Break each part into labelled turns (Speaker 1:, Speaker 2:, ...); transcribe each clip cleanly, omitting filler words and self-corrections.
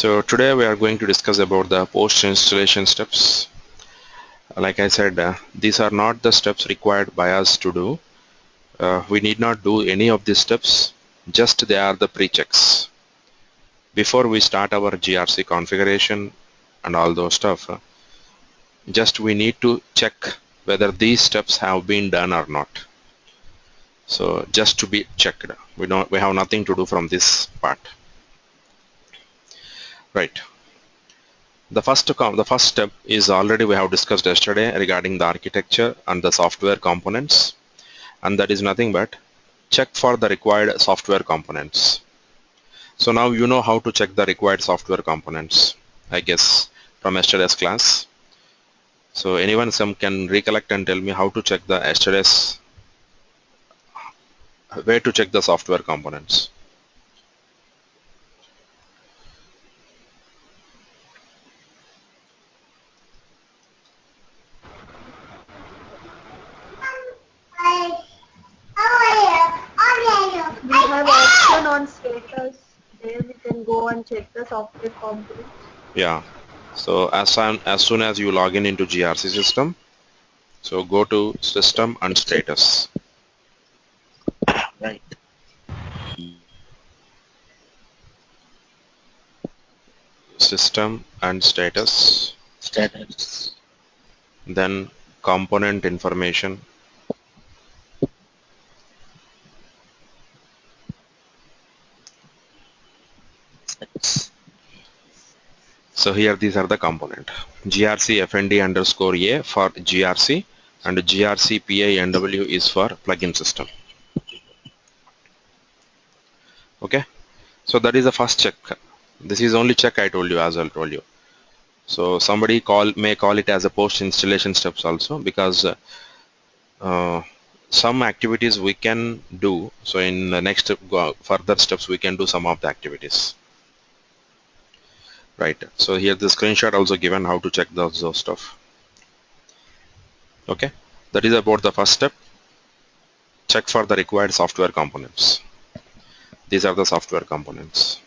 Speaker 1: So today we are going to discuss about the post installation steps. Like I said, these are not the steps required by us to do. We need not do any of these steps, just they are the pre-checks. Before we start our GRC configuration and all those stuff, just we need to check whether these steps have been done or not. So just to be checked, we have nothing to do from this part. Right. The first step is already we have discussed yesterday regarding the architecture and the software components, and that is nothing but check for the required software components. So now you know how to check the required software components, I guess, from yesterday's class. So anyone can recollect and tell me how to check the yesterday's, where to check the software components.
Speaker 2: We have option on status. There we can go and check the software components.
Speaker 1: Yeah. So as soon as you log in into GRC system, so go to system and status.
Speaker 3: Right.
Speaker 1: System and status.
Speaker 3: Status.
Speaker 1: Then component information. So here these are the component. GRC FND underscore A for GRC and GRC PI NW is for plugin system. Okay. So that is the first check. This is only check I told you, as I told you. So somebody may call it as a post installation steps also, because some activities we can do. So in the next further steps we can do some of the activities. Right. So here the screenshot also given how to check those stuff. Okay. That is about the first step. Check for the required software components. These are the software components.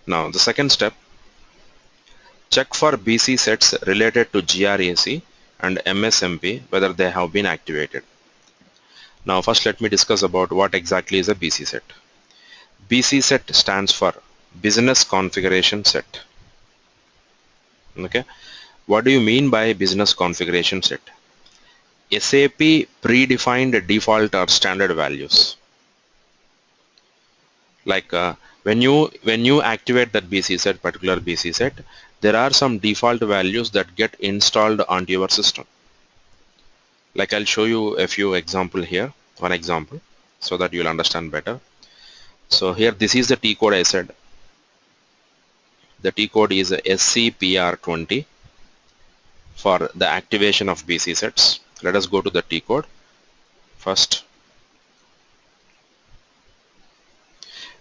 Speaker 1: Now the second step, check for BC sets related to GRAC and MSMP whether they have been activated. Now first let me discuss about what exactly is a BC set. BC set stands for business configuration set. Okay. What do you mean by business configuration set? SAP predefined default or standard values. Like when you activate that BC set, particular BC set, there are some default values that get installed onto your system. Like I'll show you a few example here, one example, so that you'll understand better. So here this is the T code I said. The T code is SCPR20 for the activation of BC sets. Let us go to the T code first.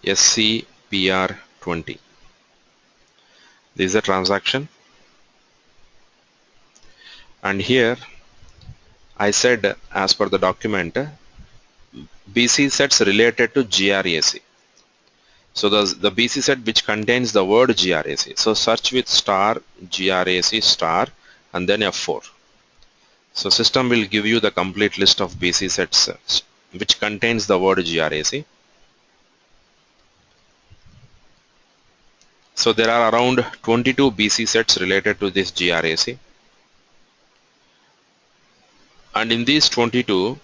Speaker 1: SCPR20. This is a transaction, and here I said as per the document BC sets related to GRAC. So the BC set which contains the word GRAC. So search with star GRAC star and then F4. So system will give you the complete list of BC sets which contains the word GRAC. So there are around 22 BC sets related to this GRAC. And in these 22,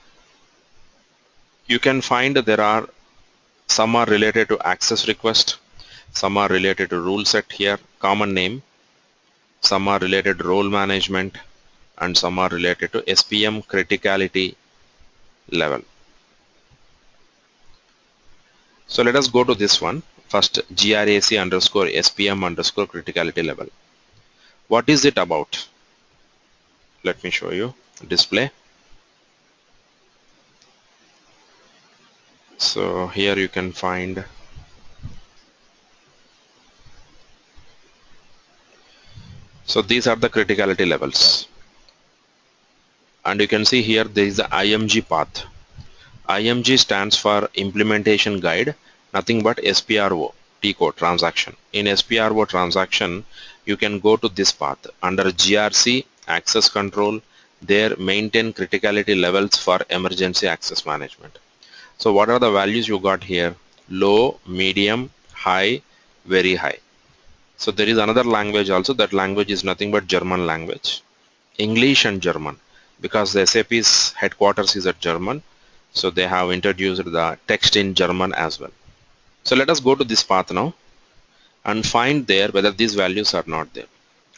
Speaker 1: you can find there are some are related to access request, some are related to rule set here, common name, some are related to role management, and some are related to SPM criticality level. So let us go to this one. First, GRAC underscore SPM underscore criticality level. What is it about? Let me show you. Display. So here you can find so these are the criticality levels, and you can see here there is the IMG path. IMG stands for implementation guide, nothing but SPRO. T-code transaction. In SPRO transaction, you can go to this path under GRC access control. There maintain criticality levels for emergency access management. So what are the values you got here? Low, medium, high, very high. So there is another language also. That language is nothing but German language, English and German, because the SAP's headquarters is at German. So they have introduced the text in German as well. So let us go to this path now and find there whether these values are not there.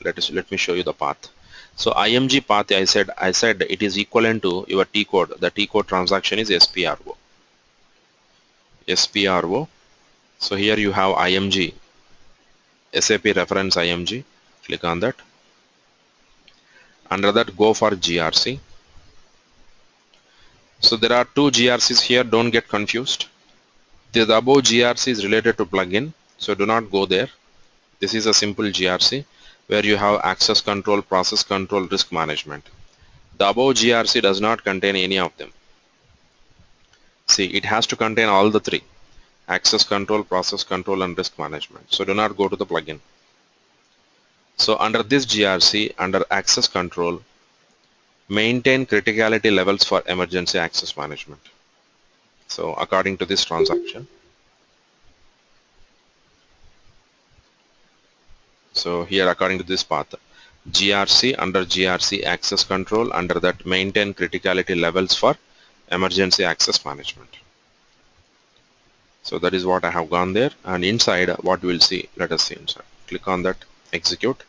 Speaker 1: Let me show you the path. So IMG path, I said it is equivalent to your T code. The T code transaction is SPRO. SPRO. So here you have IMG, SAP reference IMG. Click on that. Under that, go for GRC. So there are two GRCs here. Don't get confused. The above GRC is related to plugin, so do not go there. This is a simple GRC where you have access control, process control, risk management. The above GRC does not contain any of them. See, it has to contain all the three: access control, process control, and risk management. So do not go to the plugin. So under this GRC, under access control, maintain criticality levels for emergency access management. So according to this transaction, so here according to this path, GRC, under GRC access control, under that maintain criticality levels for emergency access management. So that is what I have gone there, and inside what we will see, let us see inside. Click on that, execute.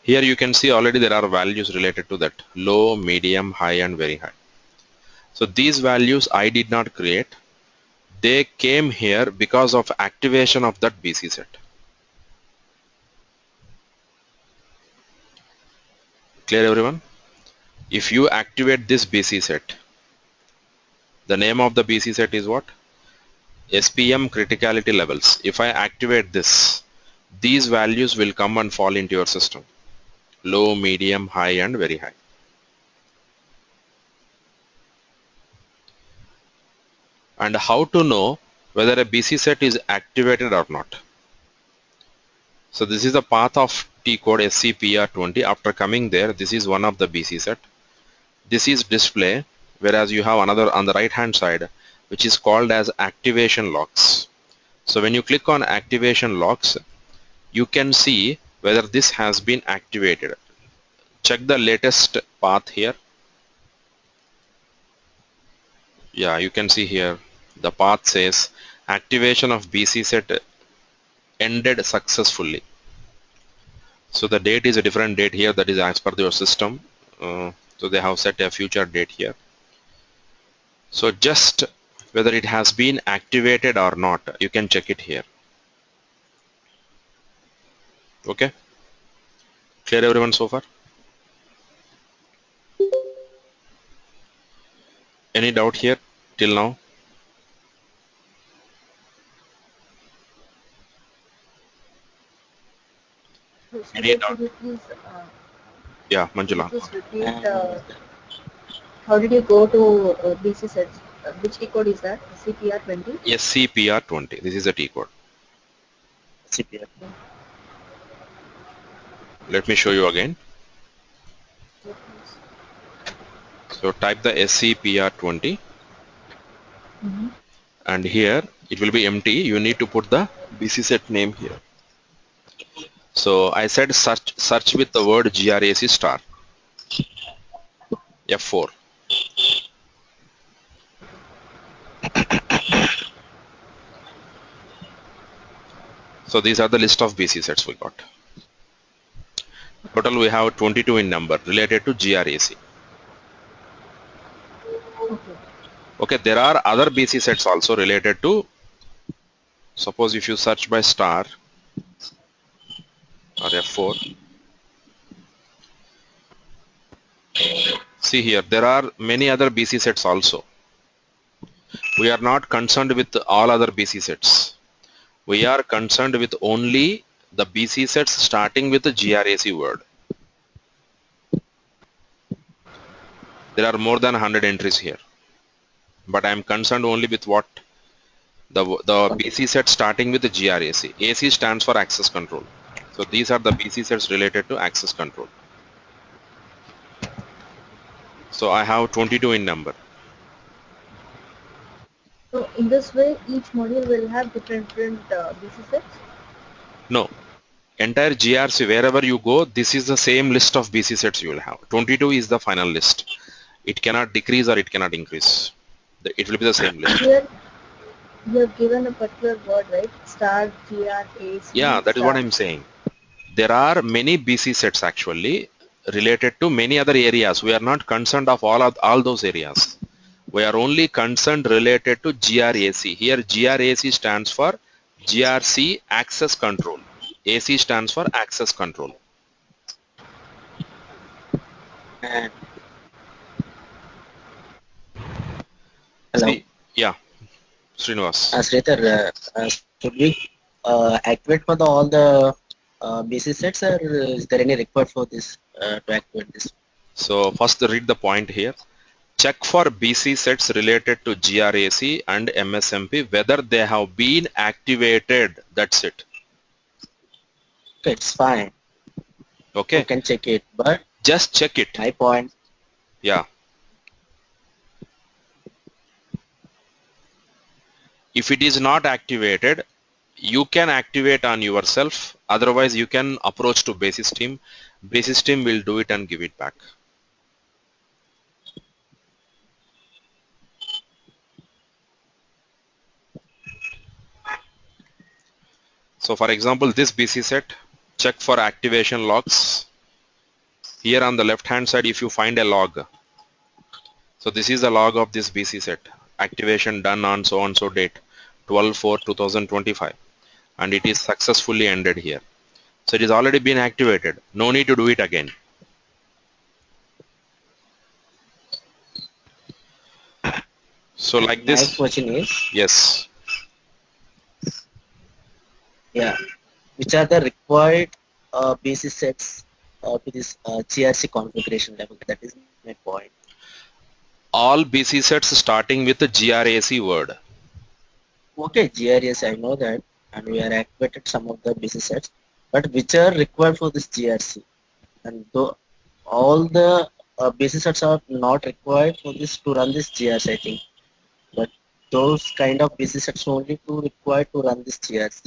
Speaker 1: Here you can see already there are values related to that: low, medium, high, and very high. So these values I did not create. They came here because of activation of that BC set. Clear everyone? If you activate this BC set, the name of the BC set is what? SPM criticality levels. If I activate this, these values will come and fall into your system: low, medium, high, and very high. And how to know whether a BC set is activated or not? So this is the path of T code SCPR20. After coming there, this is one of the BC set. This is display, whereas you have another on the right hand side which is called as activation logs. So when you click on activation logs, you can see whether this has been activated. Check the latest path here. Yeah, you can see here the path says activation of BC set ended successfully. So the date is a different date here, that is as per your system. So they have set a future date here. So just whether it has been activated or not, you can check it here. Okay, clear everyone so far? Any doubt here till now? Any doubt?
Speaker 2: Could you please,
Speaker 1: Yeah,
Speaker 2: could you
Speaker 1: Manjula.
Speaker 2: please repeat how did you go to BC sets? Which T code is that? CPR20?
Speaker 1: SCPR20. This is a T code.
Speaker 3: CPR.
Speaker 1: Let me show you again.
Speaker 2: Yes, please.
Speaker 1: So type the SCPR20,
Speaker 2: Mm-hmm.
Speaker 1: and here it will be empty. You need to put the BC set name here. So I said search with the word GRAC star. F4. So these are the list of BC sets we got. Total we have 22 in number related to GRAC.
Speaker 2: Okay.
Speaker 1: Okay, there are other BC sets also related to, suppose if you search by star or F4, see here there are many other BC sets also. We are not concerned with all other BC sets. We are concerned with only the BC sets starting with the GRAC word. There are more than 100 entries here, but I am concerned only with what? The BC set starting with the GRAC. AC stands for access control. So these are the BC sets related to access control. So I have 22 in number.
Speaker 2: So in this way, each module will have different BC sets.
Speaker 1: No, entire GRC, wherever you go, this is the same list of BC sets you will have. 22 is the final list. It cannot decrease or it cannot increase. It will be the same list.
Speaker 2: Here, you have given a particular word, right? Star, GRAC,
Speaker 1: Yeah, that is what
Speaker 2: star.
Speaker 1: I'm saying. There are many BC sets actually related to many other areas. We are not concerned of all those areas. We are only concerned related to GRAC. Here GRAC stands for GRC access control. AC stands for access control.
Speaker 3: And hello,
Speaker 1: See, yeah, Srinivas.
Speaker 3: Sridhar, should we activate for all the BC sets, or is there any required for this to activate this?
Speaker 1: So first read the point here. Check for BC sets related to GRAC and MSMP whether they have been activated. That's it.
Speaker 3: Okay, it's fine.
Speaker 1: Okay.
Speaker 3: You can check it, but
Speaker 1: just check it.
Speaker 3: my point.
Speaker 1: Yeah. If it is not activated, you can activate on yourself. Otherwise, you can approach to basis team. Basis team will do it and give it back. So for example, this BC set, check for activation logs. Here on the left hand side, if you find a log, so this is the log of this BC set. Activation done on so and so date, 12/4/2025, and it is successfully ended here. So it is already been activated. No need to do it again. So like this.
Speaker 3: My question is,
Speaker 1: yes.
Speaker 3: Yeah, which are the required BC sets to this GRC configuration level? That is my point.
Speaker 1: All BC sets starting with the GRAC word.
Speaker 3: Okay, GRS, I know that, and we are activated some of the BC sets, but which are required for this GRC? And though all the BC sets are not required for this to run this GRC, I think, but those kind of BC sets only to required to run this GRC.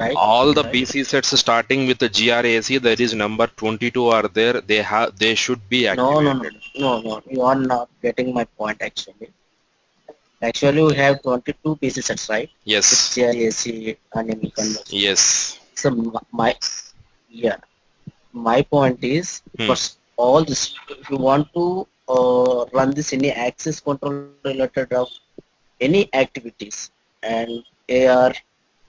Speaker 3: Right?
Speaker 1: All the BC sets starting with the GRAC, there is number 22 are there. They should be activated.
Speaker 3: No. You are not getting my point actually. Actually, we have 22 BC sets, right?
Speaker 1: Yes.
Speaker 3: With GRAC and ME conversion.
Speaker 1: Yes.
Speaker 3: So my point is, for all this, if you want to run this any access control related of any activities and AR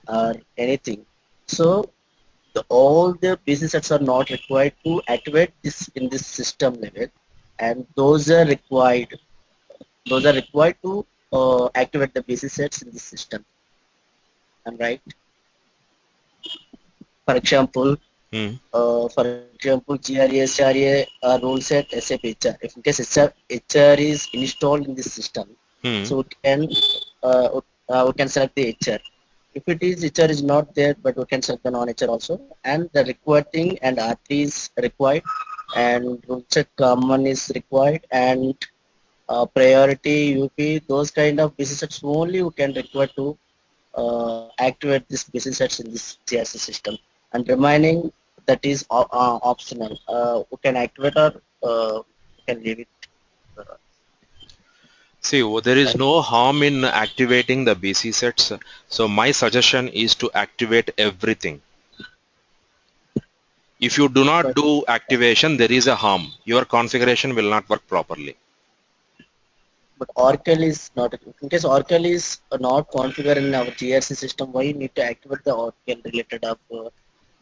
Speaker 3: or anything, so all the BC sets are not required to activate this in this system level, and those are required to activate the BC sets in the system. I'm right? For example, GRA rule set SAP HR. If in case HR is installed in this system, so we can select the HR. If it is HR is not there, but we can select the non-HR also. And the required thing and RT is required, and rule check common is required, and priority UP, those kind of BC sets only we can require to activate this BC sets in this GRC system. And remaining, that is optional. We can activate or we can leave it.
Speaker 1: See, there is no harm in activating the BC sets. So my suggestion is to activate everything. If you do not do activation, there is a harm. Your configuration will not work properly.
Speaker 3: But Oracle is not, in case Oracle is not configured in our GRC system, why you need to activate the Oracle related of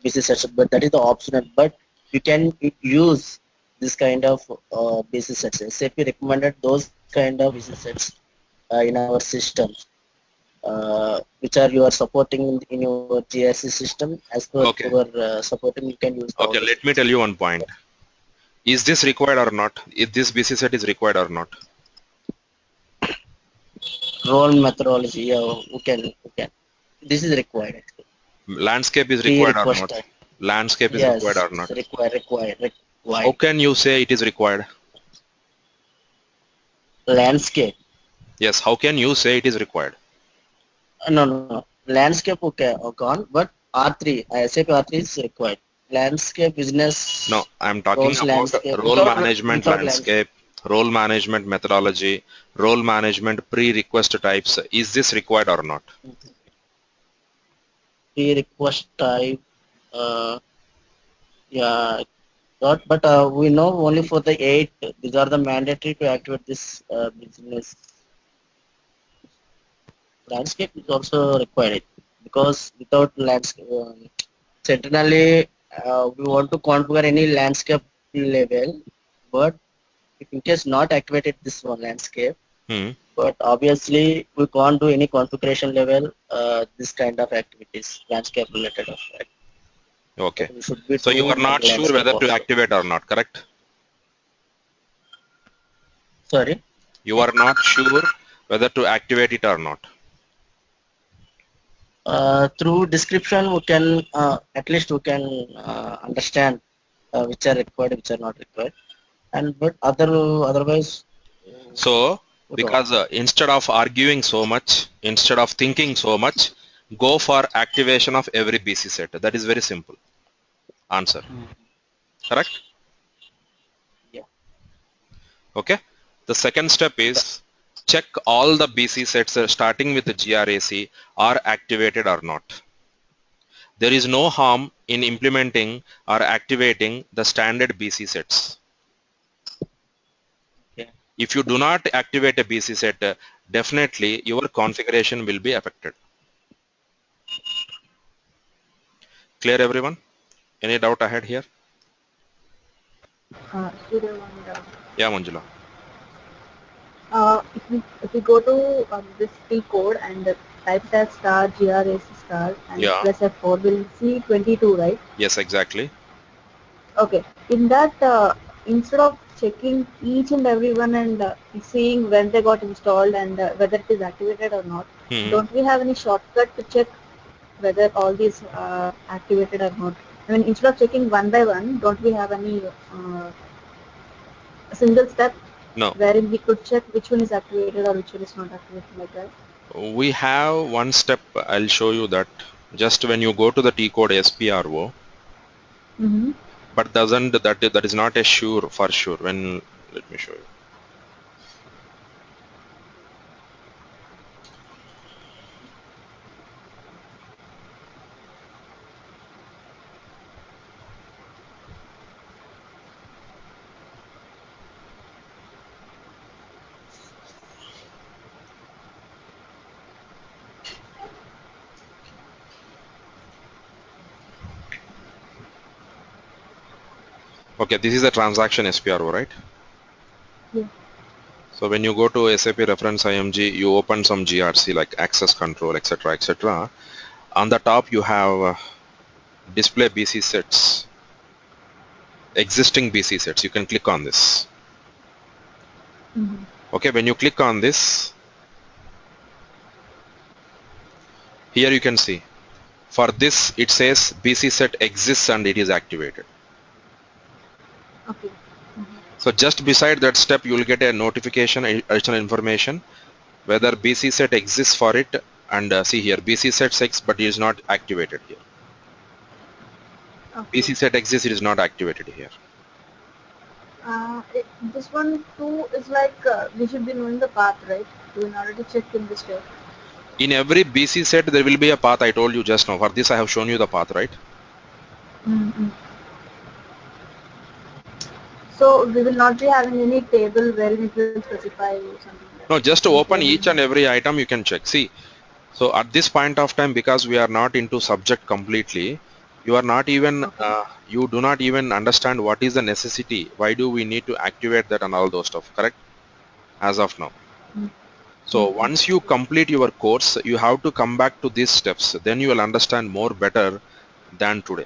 Speaker 3: BC sets? But that is the optional. But you can use this kind of BC sets. SAP recommended those kind of BC sets in our system, which are you are supporting in your GRC system. As per your supporting, you can use.
Speaker 1: Okay, let me tell you one point. Is this required or not? If this BC set is required or not?
Speaker 3: role methodology. We can. This is required.
Speaker 1: Landscape is required or
Speaker 3: Pre-request
Speaker 1: not?
Speaker 3: type.
Speaker 1: Landscape is required
Speaker 3: Yes,
Speaker 1: or
Speaker 3: it's
Speaker 1: not? How
Speaker 3: required.
Speaker 1: can you say it is required?
Speaker 3: Landscape.
Speaker 1: Yes, how can you say it is required?
Speaker 3: No. Landscape okay, gone, but R3, SAP R3 is required. Landscape business
Speaker 1: No, I'm talking
Speaker 3: roles
Speaker 1: about
Speaker 3: landscape
Speaker 1: role
Speaker 3: without
Speaker 1: management
Speaker 3: landscape.
Speaker 1: landscape, role management methodology, role management pre-request types. Is this required or not?
Speaker 3: Pre-request type. Uh, yeah, not, but we know only for the 8. These are the mandatory to activate this business. Landscape is also required because without landscape, certainly we want to configure any landscape level, but if in case not activated this one landscape,
Speaker 1: Hmm.
Speaker 3: but obviously we can't do any configuration level this kind of activities, landscape related of that.
Speaker 1: Okay.
Speaker 3: But we should be
Speaker 1: So you
Speaker 3: do
Speaker 1: are not sure
Speaker 3: landscape
Speaker 1: whether to
Speaker 3: also.
Speaker 1: activate or not, correct?
Speaker 3: Sorry.
Speaker 1: You are not sure whether to activate it or not.
Speaker 3: Through description we can at least we can understand which are required, which are not required, and but otherwise
Speaker 1: So,
Speaker 3: we don't.
Speaker 1: because instead of arguing so much, instead of thinking so much, go for activation of every BC set. That is very simple. Answer. Correct?
Speaker 3: Yeah.
Speaker 1: Okay. The second step is check all the BC sets starting with the GRAC are activated or not. There is no harm in implementing or activating the standard BC sets.
Speaker 3: Okay.
Speaker 1: If you do not activate a BC set, definitely your configuration will be affected. Clear everyone? Any doubt ahead here?
Speaker 2: Surya, and,
Speaker 1: Yeah, Manjula.
Speaker 2: if we go to this T code and type that star GRAC star and
Speaker 1: Yeah.
Speaker 2: plus F4, we'll see 22, right?
Speaker 1: Yes, exactly.
Speaker 2: Okay. In that, instead of checking each and every one and seeing when they got installed and whether it is activated or not,
Speaker 1: Hmm.
Speaker 2: don't we have any shortcut to check whether all these are activated or not? I mean, instead of checking one by one, don't we have any single step
Speaker 1: No,
Speaker 2: wherein we could check which one is activated or which one is not activated like that?
Speaker 1: we have one step. I'll show you that. Just when you go to the T code SPRO,
Speaker 2: Mm-hmm.
Speaker 1: but doesn't that is not a sure for sure. When let me show you. Okay, this is a transaction SPRO, right?
Speaker 2: Yeah.
Speaker 1: So when you go to SAP reference IMG, you open some GRC like access control, etc., etc. On the top, you have display BC sets, existing BC sets. You can click on this.
Speaker 2: Mm-hmm.
Speaker 1: Okay, when you click on this, here you can see. For this, it says BC set exists and it is activated.
Speaker 2: Okay.
Speaker 1: So just beside that step, you will get a notification, additional information, whether BC set exists for it. And see here, BC set 6, but it is not activated here.
Speaker 2: Okay.
Speaker 1: BC set exists, it is not activated here.
Speaker 2: This one too is like we should be knowing the path, right? In order to check in this way.
Speaker 1: In every BC set, there will be a path. I told you just now. For this, I have shown you the path, right?
Speaker 2: Mm-hmm. So we will not be having any table wherein it will specify something like
Speaker 1: No, just to
Speaker 2: any
Speaker 1: open
Speaker 2: table
Speaker 1: each and
Speaker 2: name.
Speaker 1: every item, you can check. See, so at this point of time, because we are not into subject completely, you are not even,
Speaker 2: Okay.
Speaker 1: you do not even understand what is the necessity. Why do we need to activate that and all those stuff, correct? As of now. So
Speaker 2: Mm-hmm.
Speaker 1: once you complete your course, you have to come back to these steps. Then you will understand more better than today.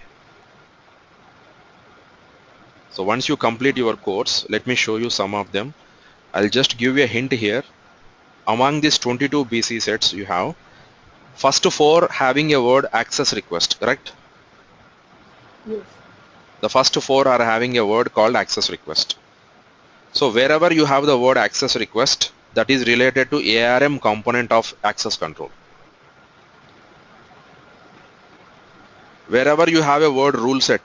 Speaker 1: So once you complete your course, let me show you some of them. I'll just give you a hint here. among these 22 BC sets you have first 4 having a word access request, correct?
Speaker 2: Yes.
Speaker 1: The first 4 are having a word called access request. So wherever you have the word access request, that is related to ARM component of access control. Wherever you have a word rule set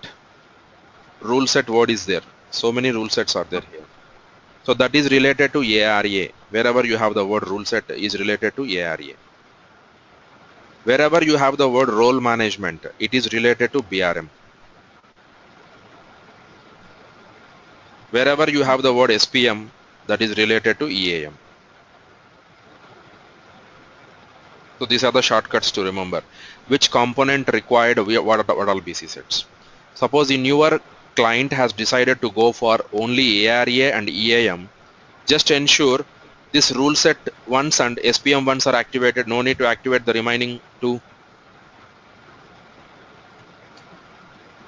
Speaker 1: word is there. So many rule sets are there here. So that is related to ARA. Wherever you have the word rule set is related to ARA. Wherever you have the word role management, it is related to BRM. Wherever you have the word SPM, that is related to EAM. So these are the shortcuts to remember. Which component required what all BC sets. Suppose in your client has decided to go for only ARA and EAM, just ensure this rule set once and SPM ones are activated. No need to activate the remaining two.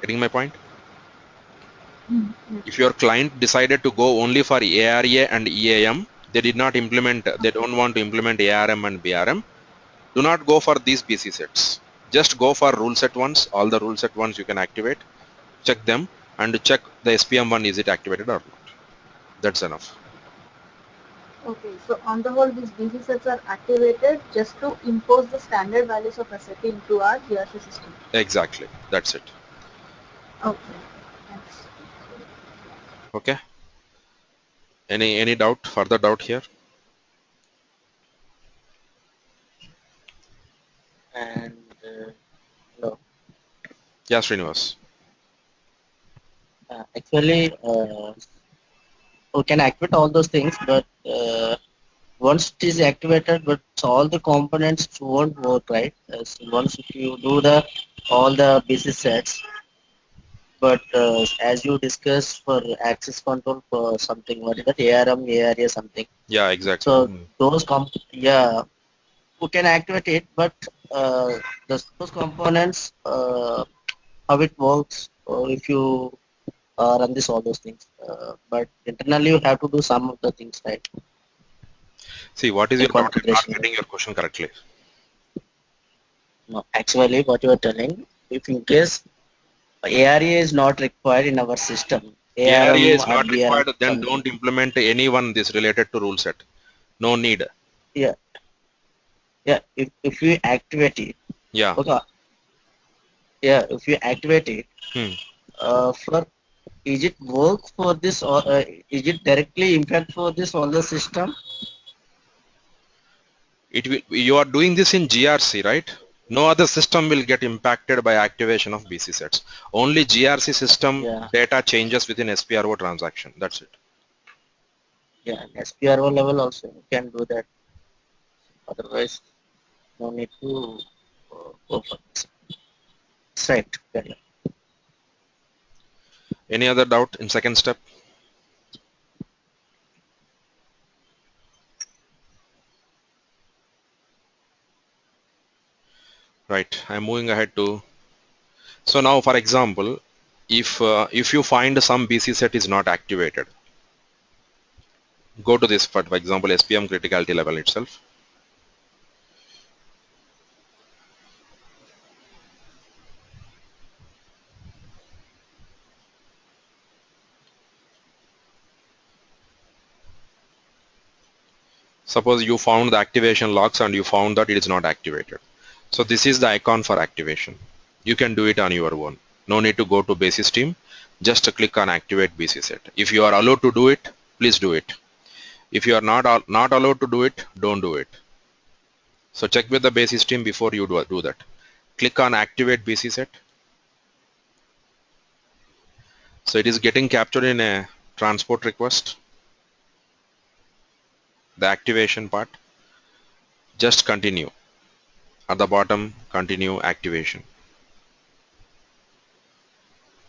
Speaker 1: Getting my point? If your client decided to go only for ARA and EAM, they did not implement, they don't want to implement ARM and BRM, do not go for these BC sets. Just go for rule set ones. All the rule set ones you can activate, check them and check the SPM one, is it activated or not. That's enough.
Speaker 2: Okay, so on the whole, these BC sets are activated just to impose the standard values of SAP into our GRC system.
Speaker 1: Exactly. That's it.
Speaker 2: Okay, thanks.
Speaker 1: Okay. Any doubt, further doubt here?
Speaker 3: And no.
Speaker 1: Yeah, Srinivas.
Speaker 3: Actually, we can activate all those things, but once it is activated, but all the components won't work, right? Once if you do the all the BC sets, but as you discussed for access control for something, what is that, ARM, ARA something.
Speaker 1: Yeah, exactly.
Speaker 3: So those yeah, we can activate it, but those components, how it works, or if you run this all those things, but internally you have to do some of the things, right?
Speaker 1: See, what is
Speaker 3: In
Speaker 1: your doubt? I'm not
Speaker 3: configuration.
Speaker 1: getting your question correctly.
Speaker 3: No, actually, what you are telling, if in case ARA is not required in our system,
Speaker 1: ARA
Speaker 3: ARM
Speaker 1: is
Speaker 3: or
Speaker 1: not
Speaker 3: BRM
Speaker 1: required, then
Speaker 3: something.
Speaker 1: don't implement any one this related to rule set. No need.
Speaker 3: Yeah, yeah. If you activate it,
Speaker 1: Yeah.
Speaker 3: okay. Yeah, if you activate it, for is it work for this, or is it directly impact for this on the system?
Speaker 1: It will. You are doing this in GRC, right? No other system will get impacted by activation of BC sets. Only GRC system
Speaker 3: Yeah,
Speaker 1: data changes within SPRO transaction. That's it.
Speaker 3: yeah. SPRO level also you can do that. Otherwise, no need to go for this. That's right. Yeah.
Speaker 1: Any other doubt in second step? Right. I'm moving ahead to. So now, for example, if you find some BC set is not activated, go to this, for example, SPM criticality level itself. Suppose you found the activation logs and you found that it is not activated. So this is the icon for activation. You can do it on your own. No need to go to basis team. Just click on activate BC set. If you are allowed to do it, please do it. If you are not allowed to do it, don't do it. So check with the basis team before you do that. Click on activate BC set. So it is getting captured in a transport request. The activation part. Just continue. At the bottom, continue activation.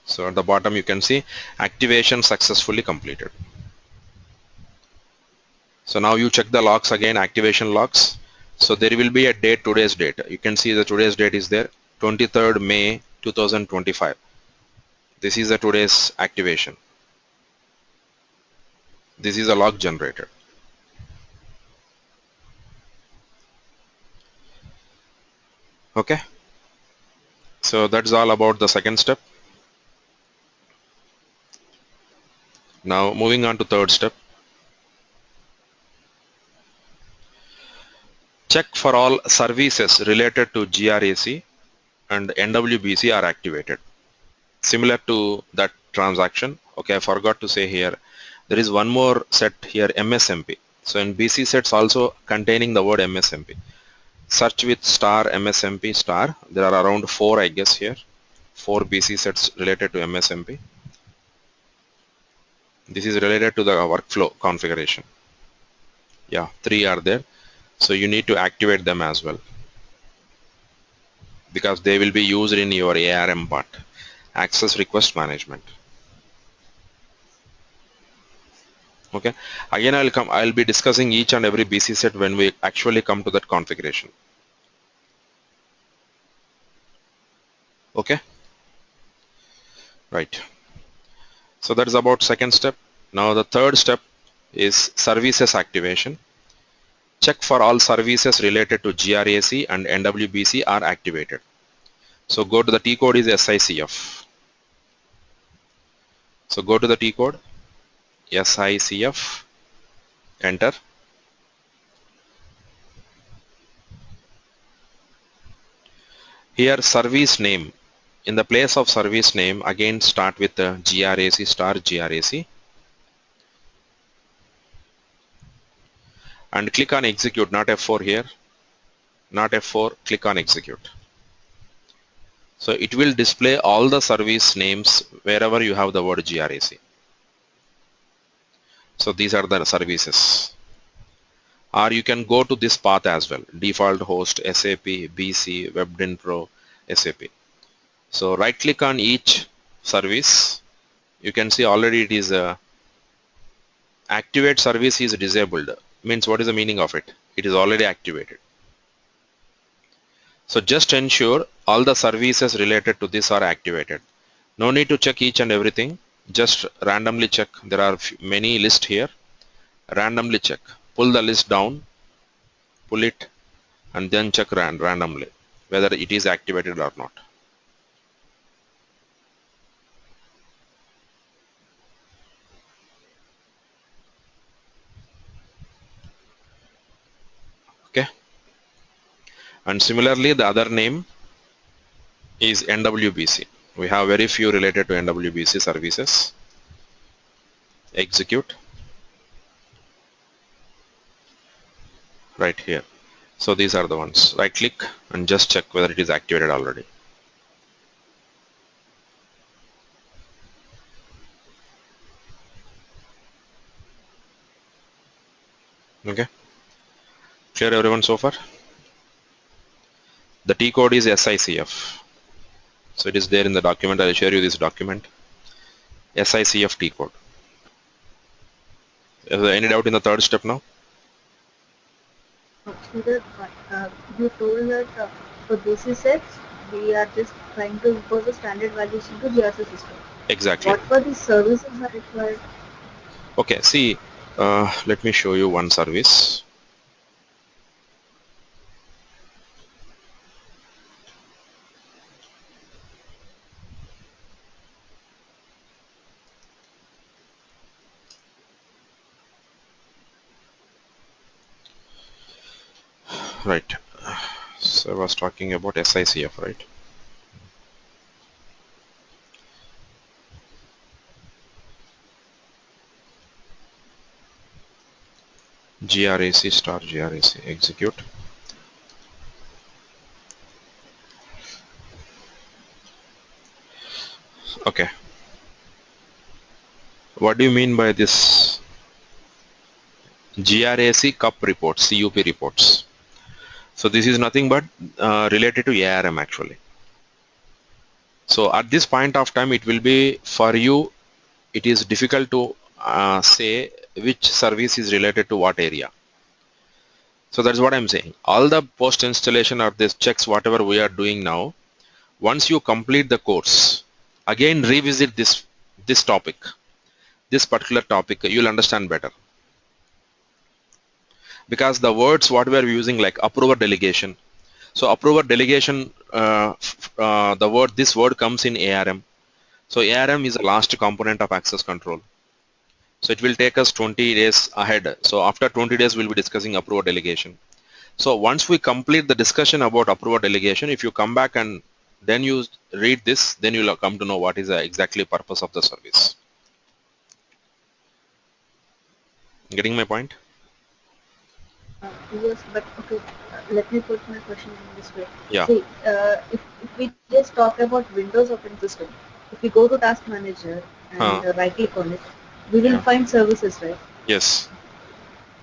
Speaker 1: So at the bottom you can see activation successfully completed. So now you check the logs again, activation logs. So there will be a date, today's date. You can see the today's date is there, 23rd May 2025. This is the today's activation. This is a log generated. Okay, so that's all about the second step. Now moving on to third step. Check for all services related to GRAC and NWBC are activated. Similar to that transaction, okay, I forgot to say here, there is one more set here, MSMP. So in BC sets also containing the word MSMP. Search with star MSMP star. There are around 4, I guess here. 4 BC sets related to MSMP. This is related to the workflow configuration. Yeah, 3 are there. So you need to activate them as well, because they will be used in your ARM part, access request management. Okay, again I'll be discussing each and every BC set when we actually come to that configuration. Okay, right. So that is about second step. Now the third step is services activation. Check for all services related to GRAC and NWBC are activated. So go to the T code is SICF. So go to the T code, SICF, enter. Here service name, in the place of service name, again start with the GRAC star GRAC and click on execute, not F4 here, not F4, click on execute. So it will display all the service names wherever you have the word GRAC. So these are the services. Or you can go to this path as well, default host, SAP, BC, WebDynPro, SAP. So right click on each service. You can see already it is activate service is disabled. Means what is the meaning of it? It is already activated. So just ensure all the services related to this are activated. No need to check each and everything. Just randomly check. There are many lists here. Randomly check. Pull the list down, pull it, and then check randomly whether it is activated or not. Okay. And similarly, the other name is NWBC. We have very few related to NWBC services. Execute. Right here. So these are the ones. Right click and just check whether it is activated already. Okay. Clear everyone so far? The T code is SICF. So it is there in the document. I'll share you this document. SICF T code. Is there any doubt in the third step now?
Speaker 2: You told that for BC sets, we are just trying to impose a standard valuation to GRC system.
Speaker 1: Exactly.
Speaker 2: What were the services are required?
Speaker 1: Okay, see, let me show you one service. Right. So I was talking about SICF, right? GRAC star GRAC, execute. Okay. What do you mean by this GRAC CUP reports, CUP reports? So this is nothing but related to ARM actually. So at this point of time, it will be for you, it is difficult to say which service is related to what area. So that's what I'm saying. All the post installation or this checks, whatever we are doing now, once you complete the course, again revisit this topic, this particular topic, you'll understand better. Because the words what we are using like approver delegation, So approver delegation, this word comes in ARM. So ARM is the last component of access control. So it will take us 20 days ahead. So after 20 days we'll be discussing approver delegation. So once we complete the discussion about approver delegation, if you come back and then you read this, then you'll come to know what is the exactly purpose of the service. Getting my point?
Speaker 2: Yes, but okay, let me put my question in this way.
Speaker 1: Yeah.
Speaker 2: See, if we just talk about Windows operating system, if we go to Task Manager and right click on it, we will find services, right?
Speaker 1: Yes.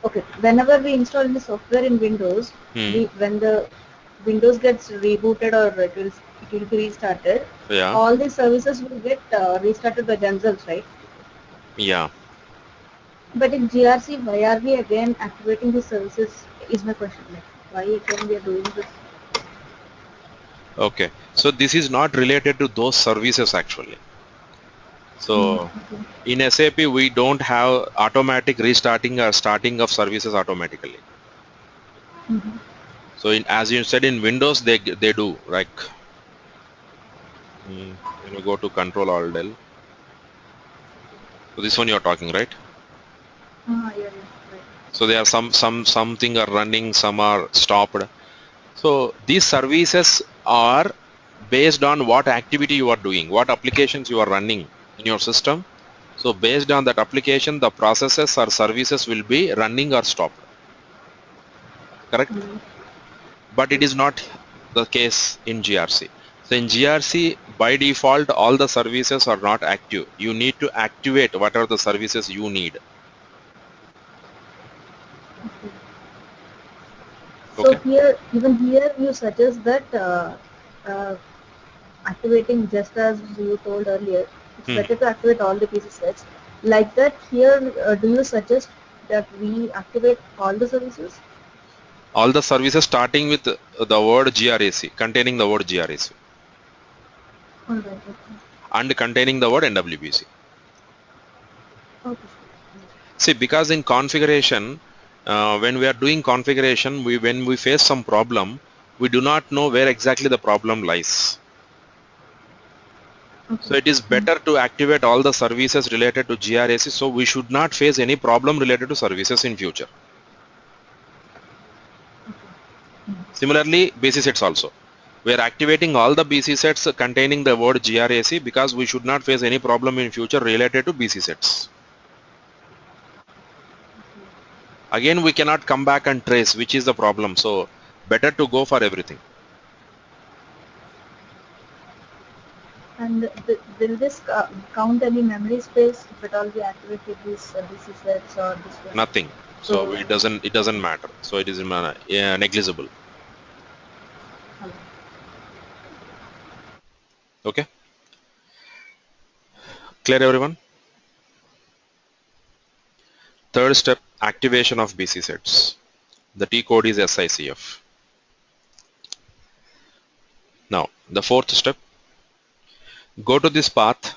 Speaker 2: Okay, whenever we install any software in Windows, when the Windows gets rebooted or it will be restarted, all these services will get restarted by themselves, right?
Speaker 1: Yeah.
Speaker 2: But in GRC, why are we again activating these services is my question. Like, why again we are doing this?
Speaker 1: Okay. So this is not related to those services actually. So in SAP, we don't have automatic restarting or starting of services automatically. So as you said, in Windows, they do, like, when you go to Control Alt Del. So this one you're talking, right?
Speaker 2: Yeah, right.
Speaker 1: So there are something are running, some are stopped. So these services are based on what activity you are doing, what applications you are running in your system. So based on that application, the processes or services will be running or stopped. Correct? But it is not the case in GRC. So in GRC, by default, all the services are not active. You need to activate what are the services you need.
Speaker 2: So
Speaker 1: Okay.
Speaker 2: here, even here, you suggest that uh, activating, just as you told earlier, it's better to activate all the PC sets. Like that, here, do you suggest that we activate all the services?
Speaker 1: All the services starting with the word GRAC, containing the word GRAC.
Speaker 2: All right. Okay.
Speaker 1: And containing the word NWBC.
Speaker 2: Okay.
Speaker 1: See, because in configuration, when we are doing configuration, when we face some problem, we do not know where exactly the problem lies. So it is better to activate all the services related to GRAC, so we should not face any problem related to services in future. Similarly, BC sets also. We are activating all the BC sets containing the word GRAC because we should not face any problem in future related to BC sets. Again, we cannot come back and trace which is the problem. So better to go for everything.
Speaker 2: And will this count any memory space if at all we activated these BC sets or this one?
Speaker 1: Nothing. So it doesn't matter. So it is negligible. Okay. Clear, everyone? Third step, activation of BC sets. The T code is SICF. Now, the fourth step, go to this path,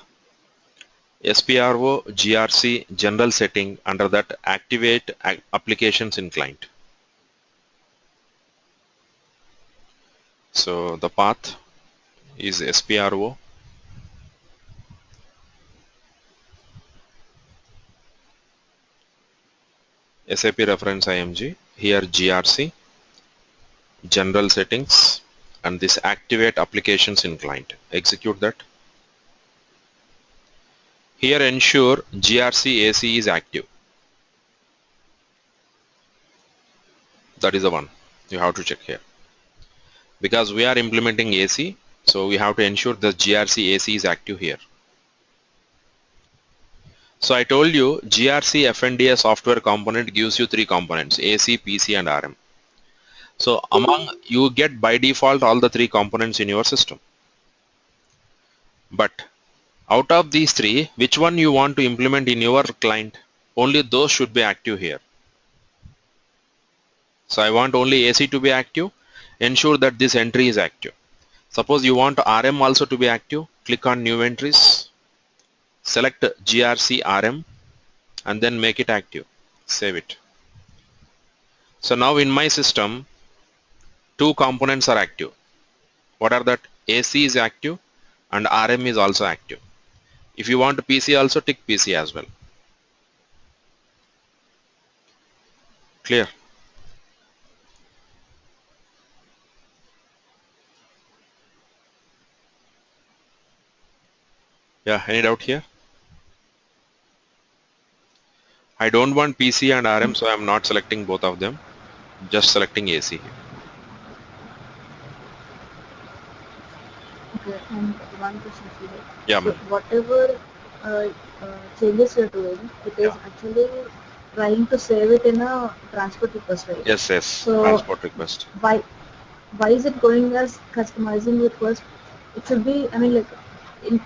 Speaker 1: SPRO GRC general setting, under that activate applications in client. So the path is SPRO, SAP reference IMG, here GRC, general settings, and this activate applications in client. Execute that. Here ensure GRC AC is active. That is the one you have to check here. Because we are implementing AC, so we have to ensure the GRC AC is active here. So I told you GRC FNDA software component gives you three components, AC, PC and RM. So among you get by default all the three components in your system. But out of these three, which one you want to implement in your client? Only those should be active here. So I want only AC to be active. Ensure that this entry is active. Suppose you want RM also to be active. Click on new entries. Select GRC RM and then make it active. Save it. So now in my system, two components are active. What are that? AC is active and RM is also active. If you want PC also, tick PC as well. Clear? Yeah, any doubt here? I don't want PC and RM, so I'm not selecting both of them. Just selecting AC here.
Speaker 2: Okay, and one question here.
Speaker 1: Yeah,
Speaker 2: So
Speaker 1: man.
Speaker 2: whatever changes you're doing, it is
Speaker 1: Yeah.
Speaker 2: actually trying to save it in a transport request, right?
Speaker 1: Yes, yes.
Speaker 2: So
Speaker 1: Transport request.
Speaker 2: why why is it going as customizing request? It should be, I mean, like in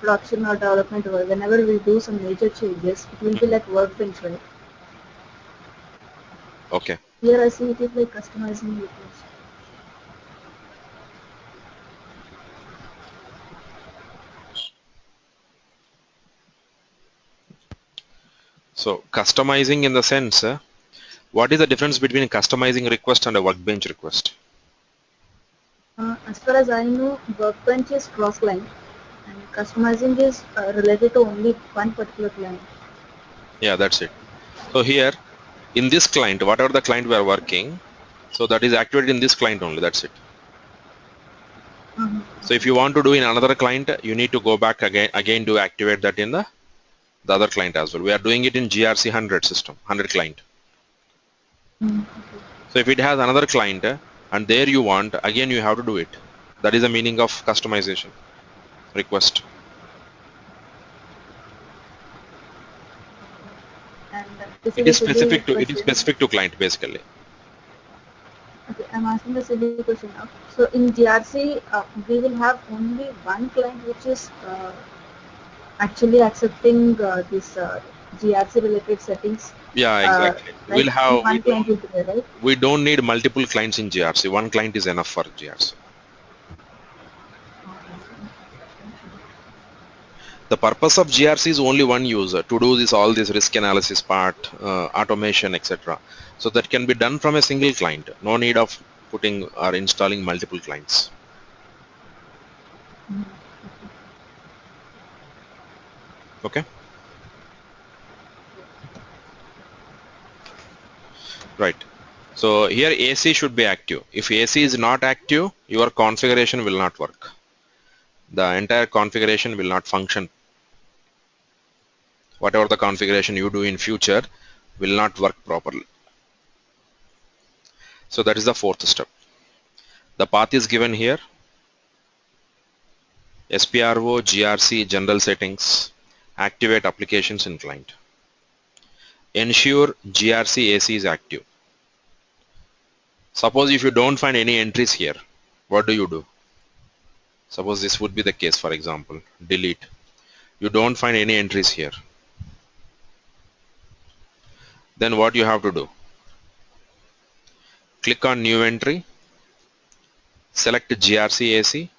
Speaker 2: production or development, or whenever we do some major changes, it will be like workbench, right?
Speaker 1: Okay.
Speaker 2: Here I see it is like customizing request.
Speaker 1: So customizing in the sense, what is the difference between customizing request and a workbench request?
Speaker 2: As far as I know, workbench is cross-client and customizing is related to only one particular client.
Speaker 1: Yeah, that's it. So here in this client, whatever the client we are working, so that is activated in this client only. That's it. So if you want to do in another client, you need to go back again to activate that in the other client as well. We are doing it in GRC 100 system, 100 client.
Speaker 2: Okay.
Speaker 1: So if it has another client and there you want, again you have to do it. That is the meaning of customization request.
Speaker 2: And this
Speaker 1: It
Speaker 2: is a
Speaker 1: is
Speaker 2: silly
Speaker 1: specific
Speaker 2: question.
Speaker 1: to client basically.
Speaker 2: Okay, I'm asking a silly question now. So in GRC, we will have only one client which is actually accepting this GRC related settings,
Speaker 1: Yeah,
Speaker 2: uh,
Speaker 1: exactly.
Speaker 2: right? One client will be there, right?
Speaker 1: We don't need multiple clients in GRC. One client is enough for GRC. The purpose of GRC is only one user to do this all this risk analysis part, automation, etc. So that can be done from a single client. No need of putting or installing multiple clients. Okay. Right. So here AC should be active. If AC is not active, your configuration will not work. The entire configuration will not function. Whatever the configuration you do in future will not work properly. So that is the fourth step. The path is given here. SPRO, GRC, general settings, activate applications in client. Ensure GRC AC is active. Suppose if you don't find any entries here, what do you do? Suppose this would be the case, for example, delete. You don't find any entries here. Then what you have to do? Click on new entry, select GRC AC,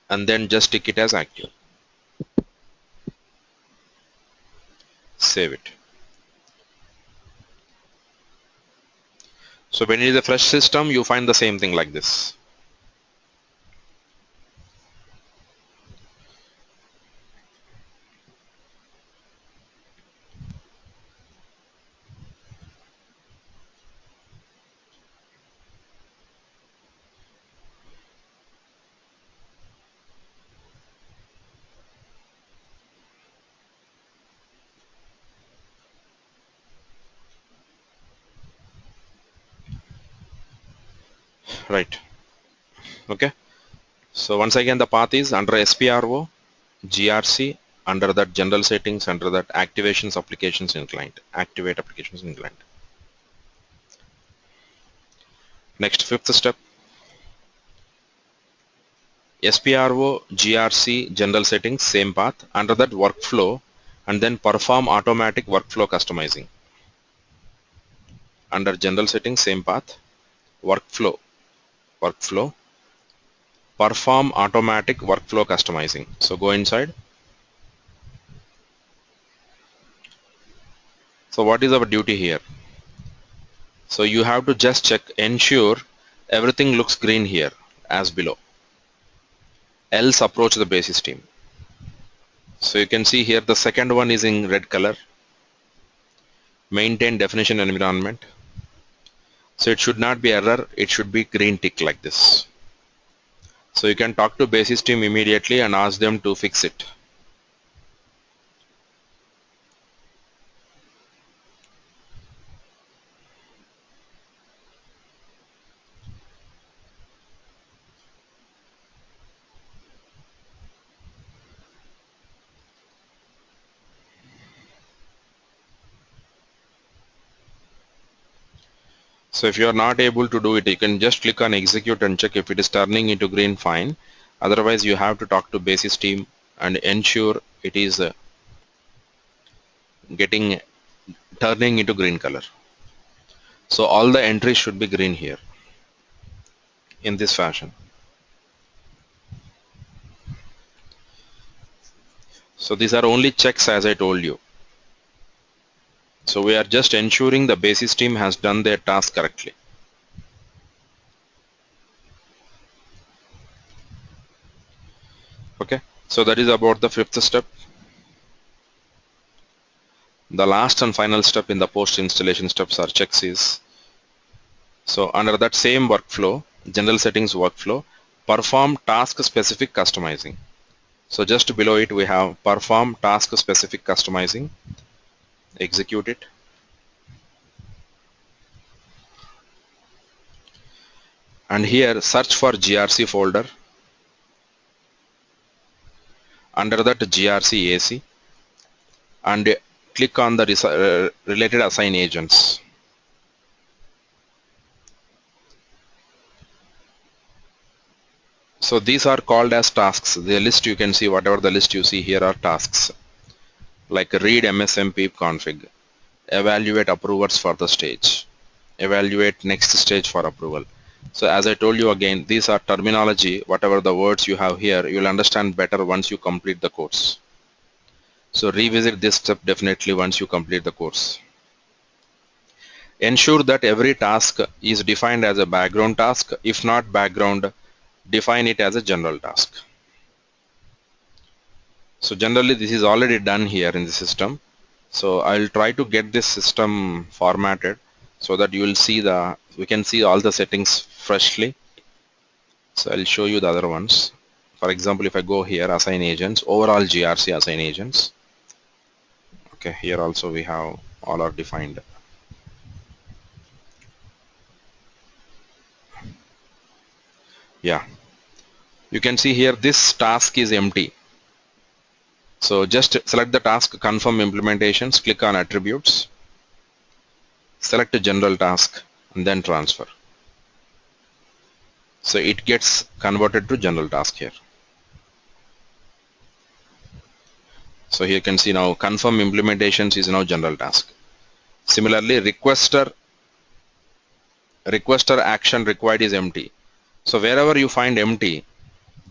Speaker 1: and then just tick it as active. Save it. So when it is a fresh system, you find the same thing like this. Right. Okay. So once again, the path is under SPRO, GRC, under that general settings, under that activations applications in client, activate applications in client. Next, fifth step, SPRO, GRC, general settings, same path, under that workflow, and then perform automatic workflow customizing. Under general settings, same path, workflow, perform automatic workflow customizing. So go inside. So what is our duty here? So you have to just check, ensure everything looks green here as below. Else approach the basis team. So you can see here the second one is in red color. Maintain definition environment. So it should not be error, it should be green tick like this. So you can talk to basis team immediately and ask them to fix it. So if you are not able to do it, you can just click on execute and check if it is turning into green, fine. Otherwise you have to talk to basis team and ensure it is turning into green color. So all the entries should be green here in this fashion. So these are only checks as I told you. So we are just ensuring the basis team has done their task correctly. Okay, so that is about the fifth step. The last and final step in the post installation steps are checks is, so under that same workflow, general settings workflow, perform task specific customizing. So just below it we have perform task specific customizing. Execute it. And here search for GRC folder. Under that GRC AC and click on the related assign agents. So these are called as tasks. The list you can see, whatever the list you see here are tasks. Like read MSMP config, evaluate approvers for the stage, evaluate next stage for approval. So as I told you again, these are terminology, whatever the words you have here, you will understand better once you complete the course. So revisit this step definitely once you complete the course. Ensure that every task is defined as a background task. If not background, define it as a general task. So generally this is already done here in the system. So I'll try to get this system formatted so that you will see we can see all the settings freshly. So I'll show you the other ones. For example, if I go here, assign agents, overall GRC assign agents. Okay, here also we have all are defined. Yeah, you can see here this task is empty. So just select the task, confirm implementations, click on attributes, select a general task and then transfer. So it gets converted to general task here. So here you can see now confirm implementations is now general task. Similarly, requester action required is empty. So wherever you find empty,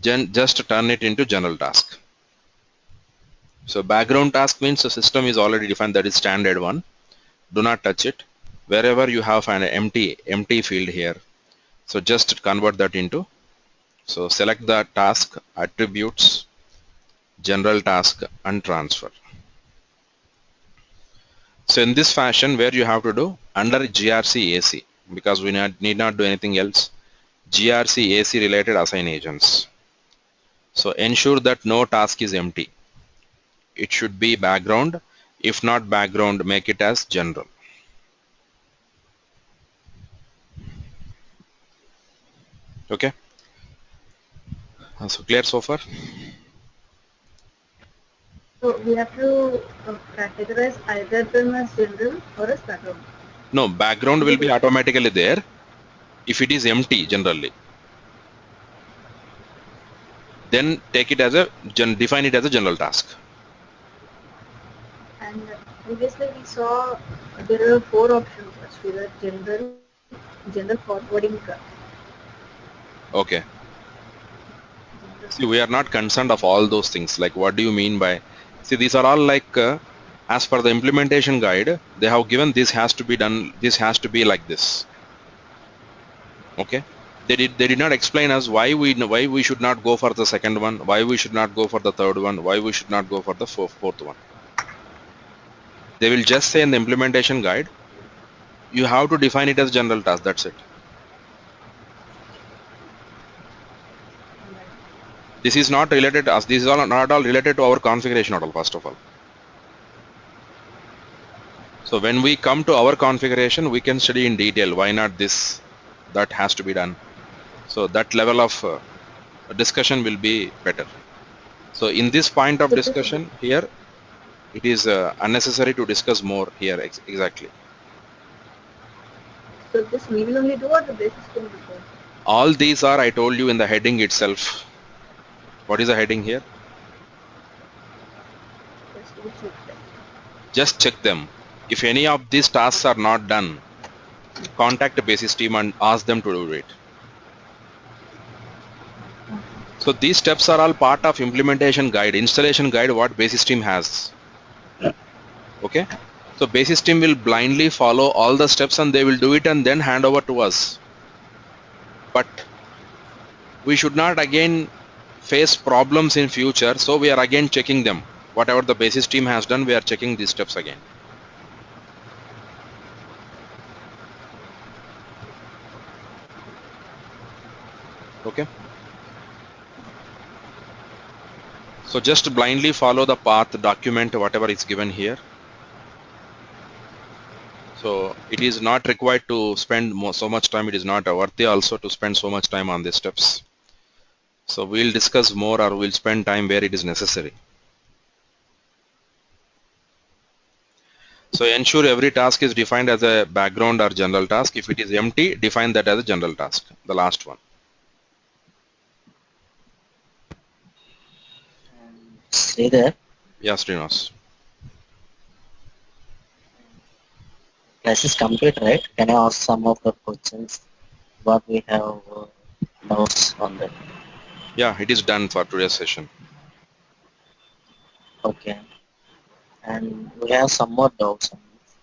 Speaker 1: just turn it into general task. So background task means the system is already defined, that is standard one. Do not touch it. Wherever you have an empty field here, so just convert that into, so select the task, attributes, general task and transfer. So in this fashion, where you have to do under GRC AC, because we need not do anything else, GRC AC related assign agents. So ensure that no task is empty. It should be background. If not background, make it as general. Okay. So clear so far?
Speaker 2: So we have to categorize either them as general or as background.
Speaker 1: No, background will be automatically there if it is empty generally. Then take it as a define it as a general task.
Speaker 2: And previously we saw there are 4 options actually, the general forwarding.
Speaker 1: Okay. See, we are not concerned of all those things. Like, what do you mean by? See, these are all like as per the implementation guide, they have given this has to be done. This has to be like this. Okay. They did not explain us why we should not go for the second one, why we should not go for the third one, why we should not go for the fourth one. They will just say in the implementation guide, you have to define it as general task. That's it. This is not related to us. This is all not all related to our configuration at all, first of all. So when we come to our configuration, we can study in detail why not this, that has to be done. So that level of discussion will be better. So in this point of discussion here, it is unnecessary to discuss more here exactly.
Speaker 2: So this we will only do, or the basis team will do?
Speaker 1: All these are, I told you in the heading itself. What is the heading here? Just check them. If any of these tasks are not done, contact the basis team and ask them to do it. So these steps are all part of implementation guide, installation guide what basis team has. Okay. So basis team will blindly follow all the steps and they will do it and then hand over to us. But we should not again face problems in future. So we are again checking them. Whatever the basis team has done, we are checking these steps again. Okay. So just blindly follow the path, document whatever is given here. So it is not required to spend so much time. It is not worthy also to spend so much time on these steps. So we'll discuss more or we'll spend time where it is necessary. So ensure every task is defined as a background or general task. If it is empty, define that as a general task. The last one.
Speaker 3: Stay there.
Speaker 1: Yeah, Srinivas.
Speaker 3: Class is complete, right? Can I ask some of the questions? What we have notes on that?
Speaker 1: Yeah, it is done for today's session.
Speaker 3: Okay. And we have some more doubts on this.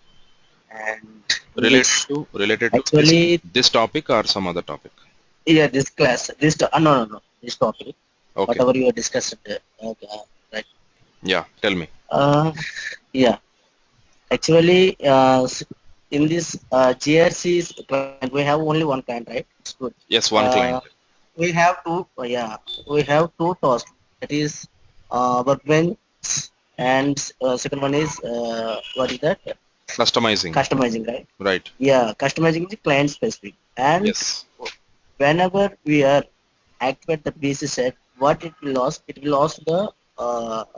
Speaker 3: And
Speaker 1: related
Speaker 3: actually,
Speaker 1: to this topic or some other topic?
Speaker 3: Yeah, this class. This no. This topic.
Speaker 1: Okay.
Speaker 3: Whatever you discussed. Okay, right.
Speaker 1: Yeah. Tell me.
Speaker 3: Yeah. Actually, in this GRC's client, we have only one client, right? It's good.
Speaker 1: Yes, one client.
Speaker 3: We have two. We have two tasks. That is workbench, and second one is what is that?
Speaker 1: Customizing.
Speaker 3: Customizing, right?
Speaker 1: Right.
Speaker 3: Yeah, customizing is client specific. And
Speaker 1: yes,
Speaker 3: whenever we are activate the BC set, what it will lose? It will lose the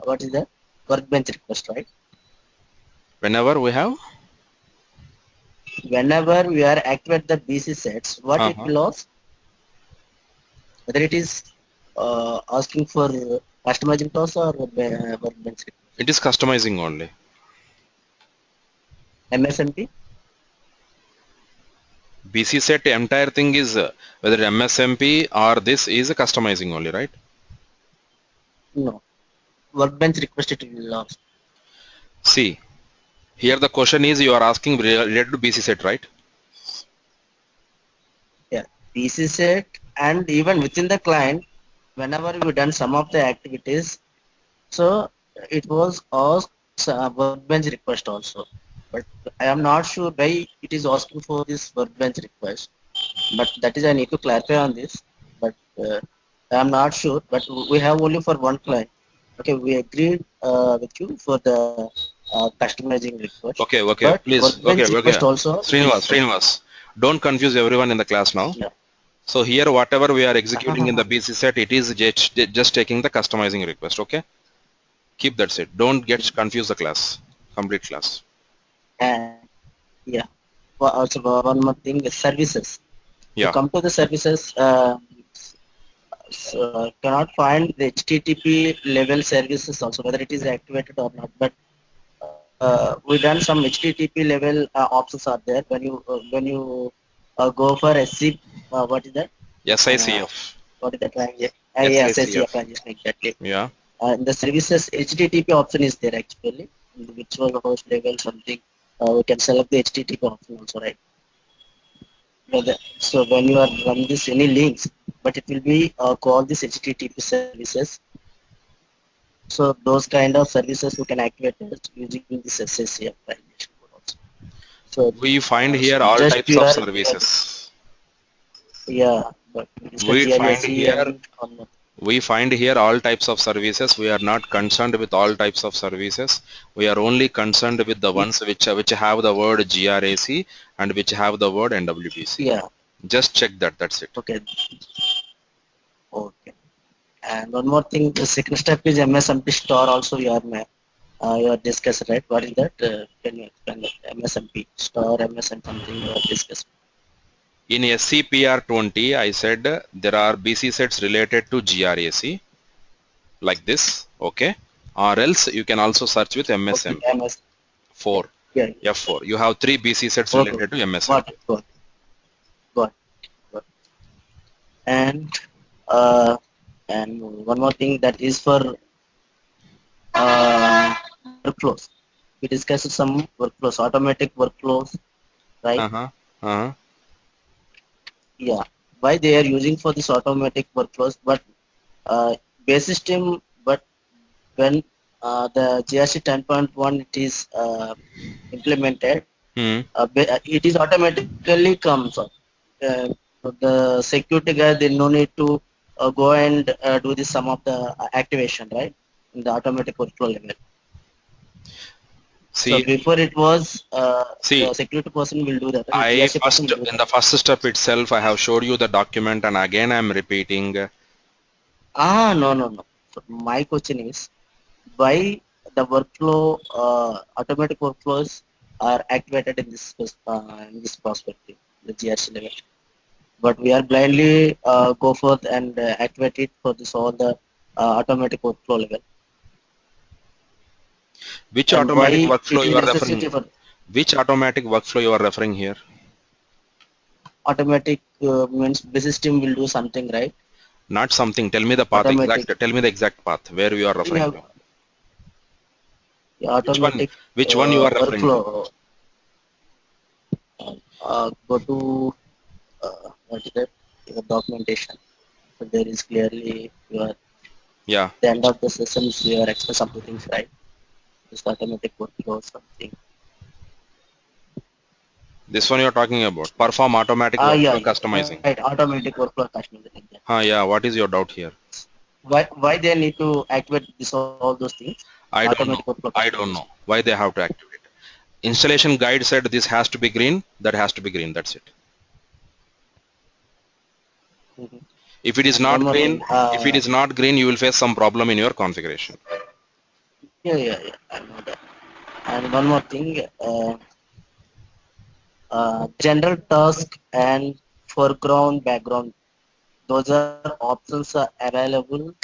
Speaker 3: what is the workbench request, right?
Speaker 1: Whenever we have.
Speaker 3: Whenever we are activate the BC sets, what it will lose? Whether it is asking for customizing task or workbench request.
Speaker 1: It is customizing only.
Speaker 3: MSMP?
Speaker 1: BC set entire thing is whether MSMP or this is customizing only, right?
Speaker 3: No. Workbench request it will lose.
Speaker 1: See, here the question is you are asking related to BC set, right?
Speaker 3: Yeah, BC set, and even within the client, whenever we done some of the activities, so it was asked workbench request also. But I am not sure why it is asking for this workbench request. But that is I need to clarify on this. But I am not sure. But we have only for one client. Okay, we agreed with you for the customizing request.
Speaker 1: Okay,
Speaker 3: but
Speaker 1: please. Okay.
Speaker 3: Also
Speaker 1: Srinivas, don't confuse everyone in the class now.
Speaker 3: Yeah.
Speaker 1: So here, whatever we are executing in the BC set, it is just taking the customizing request. Okay, keep that set. Don't get confused the class. Complete class.
Speaker 3: And yeah, also one more thing is services.
Speaker 1: Yeah.
Speaker 3: To come to the services, so cannot find the HTTP level services also, whether it is activated or not. But we done some HTTP level options are there when you go for SC. What is that?
Speaker 1: SICF.
Speaker 3: What is that language? SICF language exactly.
Speaker 1: Yeah.
Speaker 3: In the services HTTP option is there actually. Which was host level something. We can select the HTTP option also, right? So when you are run this any links, but it will be call this HTTP services. So those kind of services we can activate it using this SSCF validation code also. So
Speaker 1: We find here all
Speaker 3: just
Speaker 1: types
Speaker 3: you
Speaker 1: of
Speaker 3: are
Speaker 1: services.
Speaker 3: yeah, but we discuss
Speaker 1: We find
Speaker 3: GRC
Speaker 1: here
Speaker 3: and on the
Speaker 1: we find here all types of services. We are not concerned with all types of services. We are only concerned with the ones which have the word GRAC and which have the word NWBC.
Speaker 3: yeah,
Speaker 1: Just check that. That's it.
Speaker 3: okay, okay. And one more thing, the second step is MSMP store also you are discussed, right? What is that? Can you explain that? MSMP store, MSM something you are discussed.
Speaker 1: In SCPR 20, I said there are BC sets related to GRAC like this, okay? Or else you can also search with
Speaker 3: Okay,
Speaker 1: MSMP
Speaker 3: MS,
Speaker 1: 4,
Speaker 3: yeah, yeah.
Speaker 1: F4. You have 3 BC sets
Speaker 3: Okay,
Speaker 1: related to
Speaker 3: got
Speaker 1: MSMP.
Speaker 3: it, got it, got it. And uh, and one more thing that is for workflows. We discussed some workflows, automatic workflows, right?
Speaker 1: Uh-huh. Uh-huh.
Speaker 3: Yeah. Why they are using for this automatic workflows, but base system, but when the GRC 10.1 it is implemented,
Speaker 1: Hmm.
Speaker 3: it is automatically comes up. Uh, the security guy they no need to go and do this some of the activation, right? In the automatic workflow level. So
Speaker 1: See,
Speaker 3: before it was
Speaker 1: see,
Speaker 3: the security person will do that, right? The
Speaker 1: I
Speaker 3: GRC person
Speaker 1: first
Speaker 3: will do
Speaker 1: in
Speaker 3: that.
Speaker 1: the first step itself, I have showed you the document, and again I'm repeating.
Speaker 3: No, no, no. So my question is why the workflow, automatic workflows are activated in this perspective, the GRC level. But we are blindly go forth and activate it for this all the automatic workflow level.
Speaker 1: Which
Speaker 3: And
Speaker 1: automatic
Speaker 3: why
Speaker 1: workflow
Speaker 3: it is
Speaker 1: you are referring?
Speaker 3: necessity for
Speaker 1: Which automatic workflow you are referring here?
Speaker 3: automatic means the system will do something, right?
Speaker 1: Not something. Tell me the path
Speaker 3: Automatic,
Speaker 1: exact. Tell me the exact path where you are referring
Speaker 3: yeah,
Speaker 1: to.
Speaker 3: yeah,
Speaker 1: Which one?
Speaker 3: automatic
Speaker 1: Which one you are referring to?
Speaker 3: workflow. Go to what is that? Your documentation. So there is clearly your
Speaker 1: Yeah.
Speaker 3: the end
Speaker 1: Which?
Speaker 3: of the sessions you are express some things, right? Just automatic workflow or something.
Speaker 1: This one you are talking about. Perform automatic
Speaker 3: Yeah,
Speaker 1: workflow
Speaker 3: yeah,
Speaker 1: customizing.
Speaker 3: right. Automatic workflow customizing. Like that.
Speaker 1: Yeah. What is your doubt here?
Speaker 3: Why they need to activate this all those things?
Speaker 1: I don't
Speaker 3: Automatic
Speaker 1: know.
Speaker 3: workflow
Speaker 1: I don't
Speaker 3: customization.
Speaker 1: know why they have to activate. Installation guide said this has to be green. That has to be green. That's it.
Speaker 3: Mhm.
Speaker 1: If it is
Speaker 3: And one
Speaker 1: not
Speaker 3: more
Speaker 1: green,
Speaker 3: thing.
Speaker 1: if it is not green, you will face some problem in your configuration.
Speaker 3: Yeah, yeah, yeah. I know that. And one more thing. General task and foreground background. Those are options are available,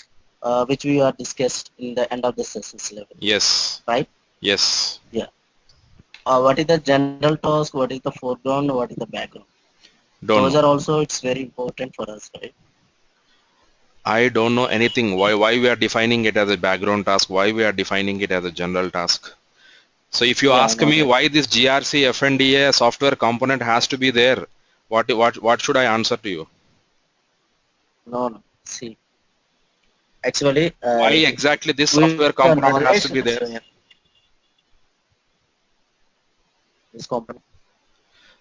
Speaker 3: which we are discussed in the end of the sessions level,
Speaker 1: Yes.
Speaker 3: right?
Speaker 1: Yes.
Speaker 3: Yeah. What is the general task? What is the foreground? What is the background?
Speaker 1: Don't
Speaker 3: Those
Speaker 1: know.
Speaker 3: are also it's very important for us, right?
Speaker 1: I don't know anything. Why we are defining it as a background task? Why we are defining it as a general task? So if you
Speaker 3: Yeah, I
Speaker 1: ask
Speaker 3: know
Speaker 1: me
Speaker 3: that.
Speaker 1: why this GRC FNDA software component has to be there, what should I answer to you?
Speaker 3: No, no. See, actually,
Speaker 1: Why exactly this
Speaker 3: with
Speaker 1: software
Speaker 3: the
Speaker 1: component has
Speaker 3: knowledge,
Speaker 1: to be there?
Speaker 3: this component,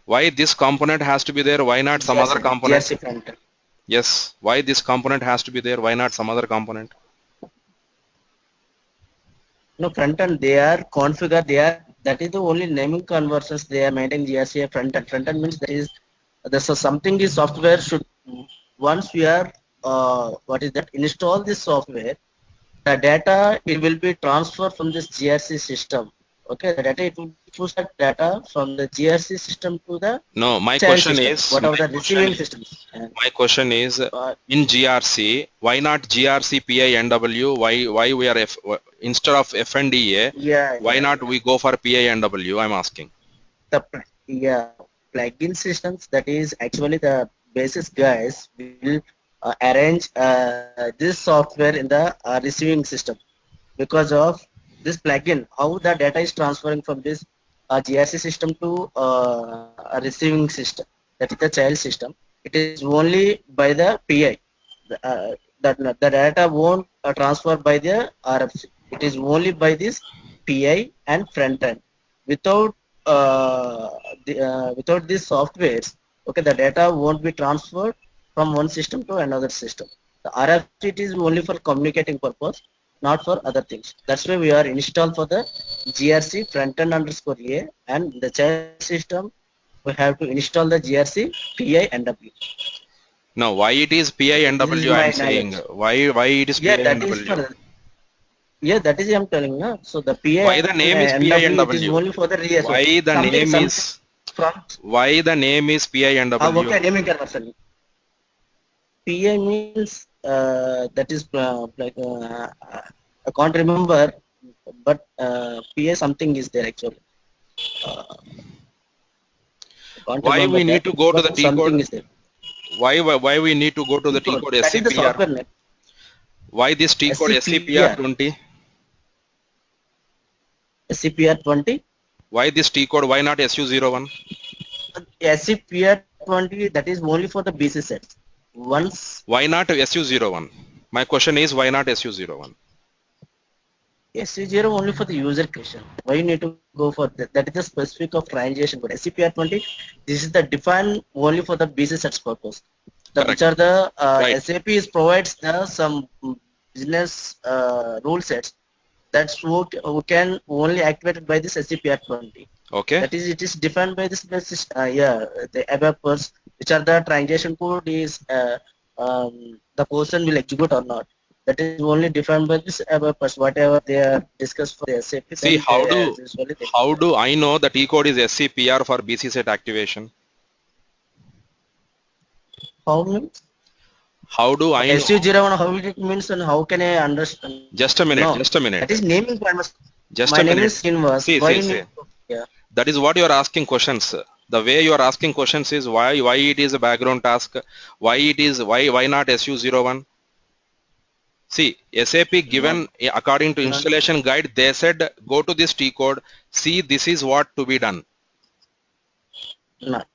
Speaker 1: Why this component has to be there? Why not some other component?
Speaker 3: GRC front.
Speaker 1: Yes. Why this component has to be there? Why not some other component?
Speaker 3: No, front end, they are configured, that is the only naming conversions they are maintaining GRC front end. Front end means that is, there's something is software should, once we are, what is that, install this software, the data, it will be transferred from this GRC system. Okay, the data, it will push that data from the GRC system to the
Speaker 1: No,
Speaker 3: child system, whatever the receiving
Speaker 1: is
Speaker 3: systems. And,
Speaker 1: my question is
Speaker 3: uh,
Speaker 1: in GRC, why not GRC PI NW? Why we are instead of FNDA,
Speaker 3: yeah,
Speaker 1: why
Speaker 3: yeah,
Speaker 1: not
Speaker 3: yeah.
Speaker 1: we go for PI NW? I'm asking.
Speaker 3: Yeah, plugin systems, that is actually the basis guys will arrange this software in the receiving system because of this plugin, how the data is transferring from this GRC system to a receiving system. that is the child system. It is only by the PI. The data won't transfer by the RFC. It is only by this PI and front end. Without without these softwares, okay, the data won't be transferred from one system to another system. The RFC it is only for communicating purpose, not for other things. That's why we are installed for the GRC front end underscore A, and the child system we have to install the GRC PI NW.
Speaker 1: Now, why it is PI
Speaker 3: Okay, this is
Speaker 1: NW? I
Speaker 3: my
Speaker 1: am saying
Speaker 3: knowledge.
Speaker 1: why it is
Speaker 3: Yeah,
Speaker 1: PI
Speaker 3: that is
Speaker 1: NW?
Speaker 3: for that is I'm telling you. So the PA
Speaker 1: Why the
Speaker 3: and
Speaker 1: name is PI
Speaker 3: NW it is
Speaker 1: NW?
Speaker 3: only for the reason.
Speaker 1: Why the
Speaker 3: Something
Speaker 1: name
Speaker 3: something
Speaker 1: is
Speaker 3: from
Speaker 1: why the name is PI NW?
Speaker 3: okay naming conversion. PA means that is like I can't remember, but PA something is there actually. I can't
Speaker 1: Why
Speaker 3: remember
Speaker 1: we need
Speaker 3: that,
Speaker 1: to go to the
Speaker 3: but
Speaker 1: T code?
Speaker 3: something is there.
Speaker 1: Why we need to go to the
Speaker 3: T
Speaker 1: T
Speaker 3: code
Speaker 1: code
Speaker 3: that is the
Speaker 1: SCPR?
Speaker 3: software name.
Speaker 1: Why this T code SCPR
Speaker 3: SCPR
Speaker 1: 20?
Speaker 3: SCPR 20.
Speaker 1: Why this T code? Why not SU01?
Speaker 3: SCPR 20 that is only for the BC sets. Once
Speaker 1: Why not SU01? My question is why not SU01?
Speaker 3: SC0 only for the user creation. Why you need to go for that? That is the specific of triangulation code. SCPR 20, this is the defined only for the BC sets purpose. Which
Speaker 1: Correct.
Speaker 3: are the
Speaker 1: Right.
Speaker 3: SAP is provides the some business rule sets that's who can only activated by this SCPR 20.
Speaker 1: Okay.
Speaker 3: That is, it is defined by this basis. Yeah, the above parts, which are the transaction code is the person will execute or not. That is only defined by this above parts. Whatever they are discussed for the SAP,
Speaker 1: See,
Speaker 3: then they as usually they
Speaker 1: how do I know the T code is SCPR for BC set activation?
Speaker 3: how means
Speaker 1: How do I know?
Speaker 3: SU01 how it means and how can I understand?
Speaker 1: Just a minute.
Speaker 3: No,
Speaker 1: Just a
Speaker 3: that
Speaker 1: minute.
Speaker 3: is naming point.
Speaker 1: Just
Speaker 3: My
Speaker 1: a
Speaker 3: name
Speaker 1: minute.
Speaker 3: is Srinivas.
Speaker 1: See,
Speaker 3: Why
Speaker 1: see,
Speaker 3: you
Speaker 1: see.
Speaker 3: need? Yeah.
Speaker 1: That is what you are asking questions. The way you are asking questions is why it is a background task, why not SU01. See, SAP
Speaker 3: Not
Speaker 1: given according to
Speaker 3: not
Speaker 1: installation guide, they said go to this T code, see this is what to be done.
Speaker 3: not.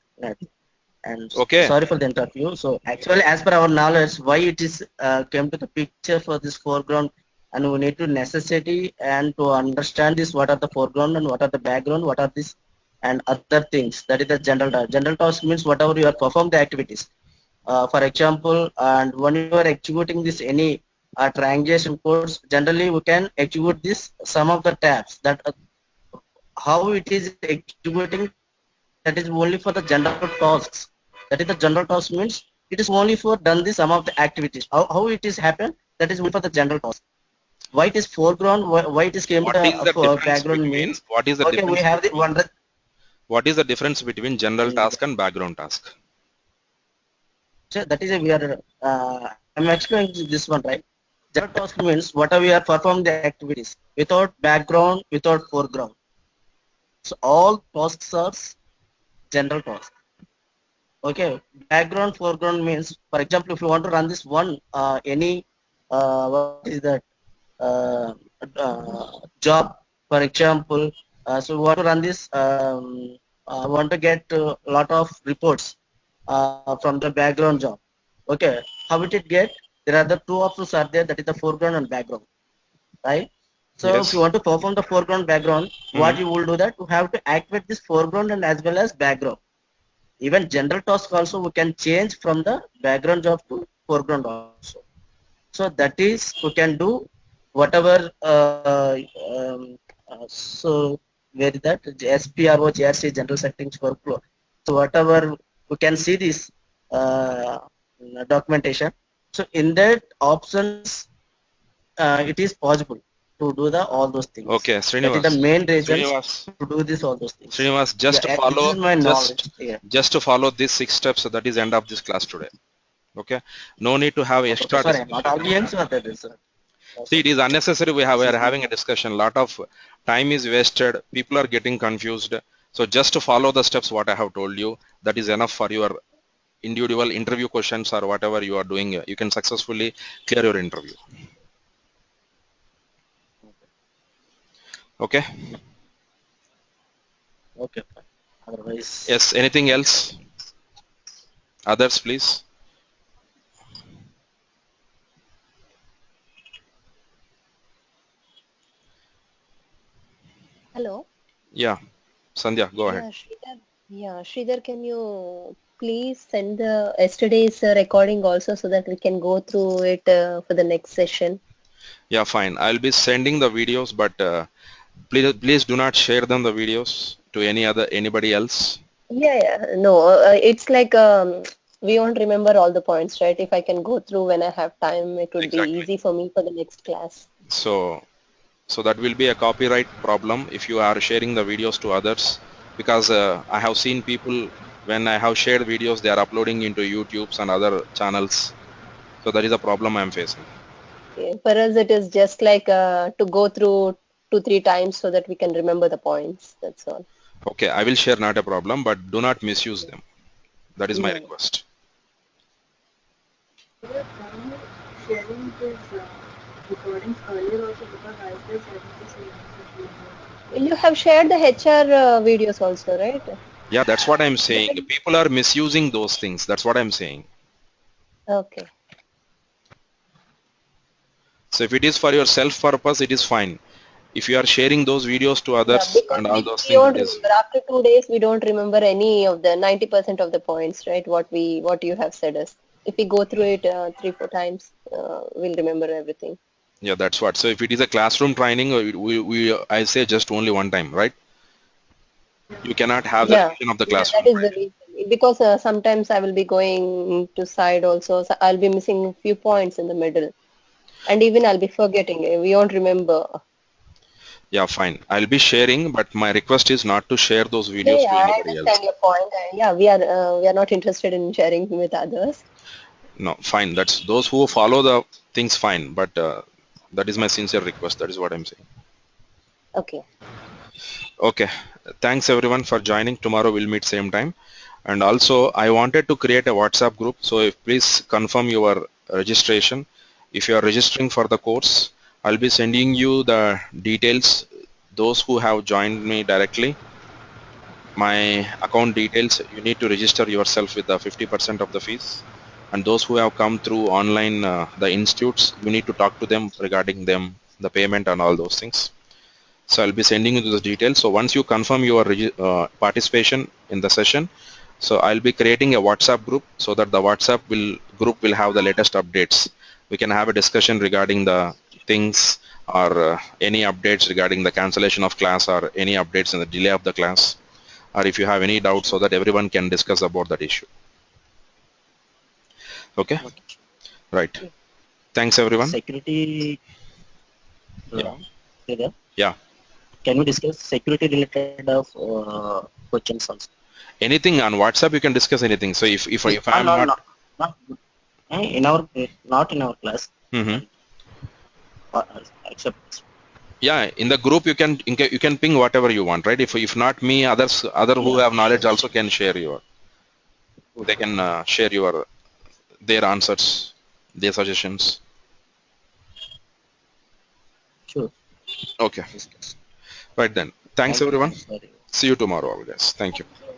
Speaker 3: And
Speaker 1: Okay.
Speaker 3: sorry for the interview. So actually, as per our knowledge, why it is came to the picture for this foreground, and we need to necessity and to understand this what are the foreground and what are the background, what are this and other things. That is the general task. General task means whatever you are perform the activities. For example, and when you are executing this any triangulation codes, generally we can execute this some of the tabs that how it is executing, that is only for the general tasks. That is the general task means it is only for done the some of the activities. How it is happen, that is only for the general task. Why it is foreground, why it is came to
Speaker 1: What is
Speaker 3: the
Speaker 1: the
Speaker 3: for
Speaker 1: difference
Speaker 3: background
Speaker 1: between
Speaker 3: means
Speaker 1: what is the
Speaker 3: okay we
Speaker 1: difference
Speaker 3: have the
Speaker 1: between
Speaker 3: one
Speaker 1: what is the difference between general
Speaker 3: and
Speaker 1: task and background task?
Speaker 3: so that is a we are I'm explaining this one right. General task means whatever we are performing the activities without background, without foreground. So all tasks are general tasks. Okay, background foreground means, for example, if you want to run this one any what is that job, for example, so you want to run this want to get a lot of reports from the background job. Okay, how it get? There are the two options are there, that is the foreground and background, right? So if you
Speaker 1: Yes.
Speaker 3: want to perform the foreground background,
Speaker 1: Hmm.
Speaker 3: what you will do that you have to activate this foreground and as well as background. Even general task also we can change from the background job to foreground also. So that is we can do whatever so where is that SPRO GRC general settings workflow. So whatever we can see this documentation. So in that options it is possible to do the all those things.
Speaker 1: Okay,
Speaker 3: That is the
Speaker 1: Srinivas.
Speaker 3: main reasons
Speaker 1: Srinivas.
Speaker 3: to do this all those things.
Speaker 1: Srinivas,
Speaker 3: Yeah,
Speaker 1: just
Speaker 3: this
Speaker 1: follow
Speaker 3: is my knowledge.
Speaker 1: just
Speaker 3: Yeah.
Speaker 1: just to follow these 6 steps. That is end of this class today. Okay. No need to have
Speaker 3: Oh,
Speaker 1: extra
Speaker 3: Professor, I am not
Speaker 1: discussion.
Speaker 3: audience or that is
Speaker 1: See, it is unnecessary. We
Speaker 3: this
Speaker 1: are
Speaker 3: is
Speaker 1: having a discussion. Lot of time is wasted. People are getting confused. So just to follow the steps what I have told you, that is enough for your individual interview questions or whatever you are doing. You can successfully clear your interview. Okay.
Speaker 3: okay. Otherwise,
Speaker 1: Yes. Anything else? Others, please.
Speaker 4: Hello.
Speaker 1: Yeah, Sandhya, go ahead.
Speaker 4: Sridhar, can you please send the yesterday's recording also so that we can go through it for the next session?
Speaker 1: Yeah, fine. I'll be sending the videos, but please do not share them the videos to anybody else.
Speaker 4: No, it's like we won't remember all the points, right? If I can go through when I have time, it would be
Speaker 1: Exactly.
Speaker 4: easy for me for the next class.
Speaker 1: So that will be a copyright problem if you are sharing the videos to others, because I have seen people, when I have shared videos, they are uploading into YouTube's and other channels. So that is a problem I'm facing.
Speaker 4: Okay. For us, it is just like to go through 2, 3 times so that we can remember the points. That's all.
Speaker 1: Okay, I will share, not a problem, but do not misuse them. That is my
Speaker 4: No.
Speaker 1: request.
Speaker 2: Are you sharing these recordings earlier also, because I was having the same issue.
Speaker 4: You have shared the HR videos also, right?
Speaker 1: Yeah, that's what I'm saying.
Speaker 4: Then,
Speaker 1: People are misusing those things. That's what I'm saying.
Speaker 4: okay.
Speaker 1: So if it is for your self purpose, it is fine. If you are sharing those videos to
Speaker 4: Yeah,
Speaker 1: others
Speaker 4: because
Speaker 1: and all those
Speaker 4: we
Speaker 1: things,
Speaker 4: won't
Speaker 1: it is.
Speaker 4: remember. After 2 days, we don't remember any of the 90% of the points, right? What you have said us. If we go through it 3, 4 times, we'll remember everything.
Speaker 1: Yeah, that's what. So if it is a classroom training, I say just only one time, right? You cannot have the
Speaker 4: Yeah,
Speaker 1: revision of the
Speaker 4: yeah, that
Speaker 1: classroom,
Speaker 4: is the
Speaker 1: right?
Speaker 4: reason. Because sometimes I will be going to side also, so I'll be missing a few points in the middle, and even I'll be forgetting. We won't remember.
Speaker 1: Yeah, fine. I'll be sharing, but my request is not to share those videos to
Speaker 4: I
Speaker 1: anybody else.
Speaker 4: understand your point. Yeah, we are not interested in sharing with others.
Speaker 1: No, fine. That's those who follow the things, fine. But that is my sincere request. That is what I'm saying.
Speaker 4: Okay.
Speaker 1: Okay. Thanks everyone for joining. Tomorrow we'll meet same time. And also, I wanted to create a WhatsApp group. So if please confirm your registration. If you are registering for the course, I'll be sending you the details. Those who have joined me directly, my account details, you need to register yourself with the 50% of the fees. And those who have come through online, the institutes, you need to talk to them regarding them, the payment and all those things. So I'll be sending you those details. So once you confirm your participation in the session, so I'll be creating a WhatsApp group so that the WhatsApp group will have the latest updates. We can have a discussion regarding the things, or any updates regarding the cancellation of class, or any updates in the delay of the class, or if you have any doubts, so that everyone can discuss about that issue. Okay,
Speaker 3: Okay.
Speaker 1: right.
Speaker 4: Yeah.
Speaker 1: Thanks everyone.
Speaker 3: Security,
Speaker 1: Yeah,
Speaker 3: Sridhar,
Speaker 1: yeah.
Speaker 3: can we discuss security related of questions also?
Speaker 1: Anything on WhatsApp, you can discuss anything. So if
Speaker 3: No,
Speaker 1: I'm
Speaker 3: no,
Speaker 1: not.
Speaker 3: no, not in our not in our class.
Speaker 1: Mhm.
Speaker 3: Uh, except
Speaker 1: Yeah, in the group you can ping whatever you want, right? If not me, other who
Speaker 3: yeah,
Speaker 1: have knowledge
Speaker 3: sure,
Speaker 1: also can share your. They can share their answers, their suggestions.
Speaker 3: sure.
Speaker 1: Okay,
Speaker 3: Discuss.
Speaker 1: right then. Thanks
Speaker 3: Thank you.
Speaker 1: everyone.
Speaker 3: Thanks for
Speaker 1: See you tomorrow, guys. Thank you.
Speaker 2: Thank you.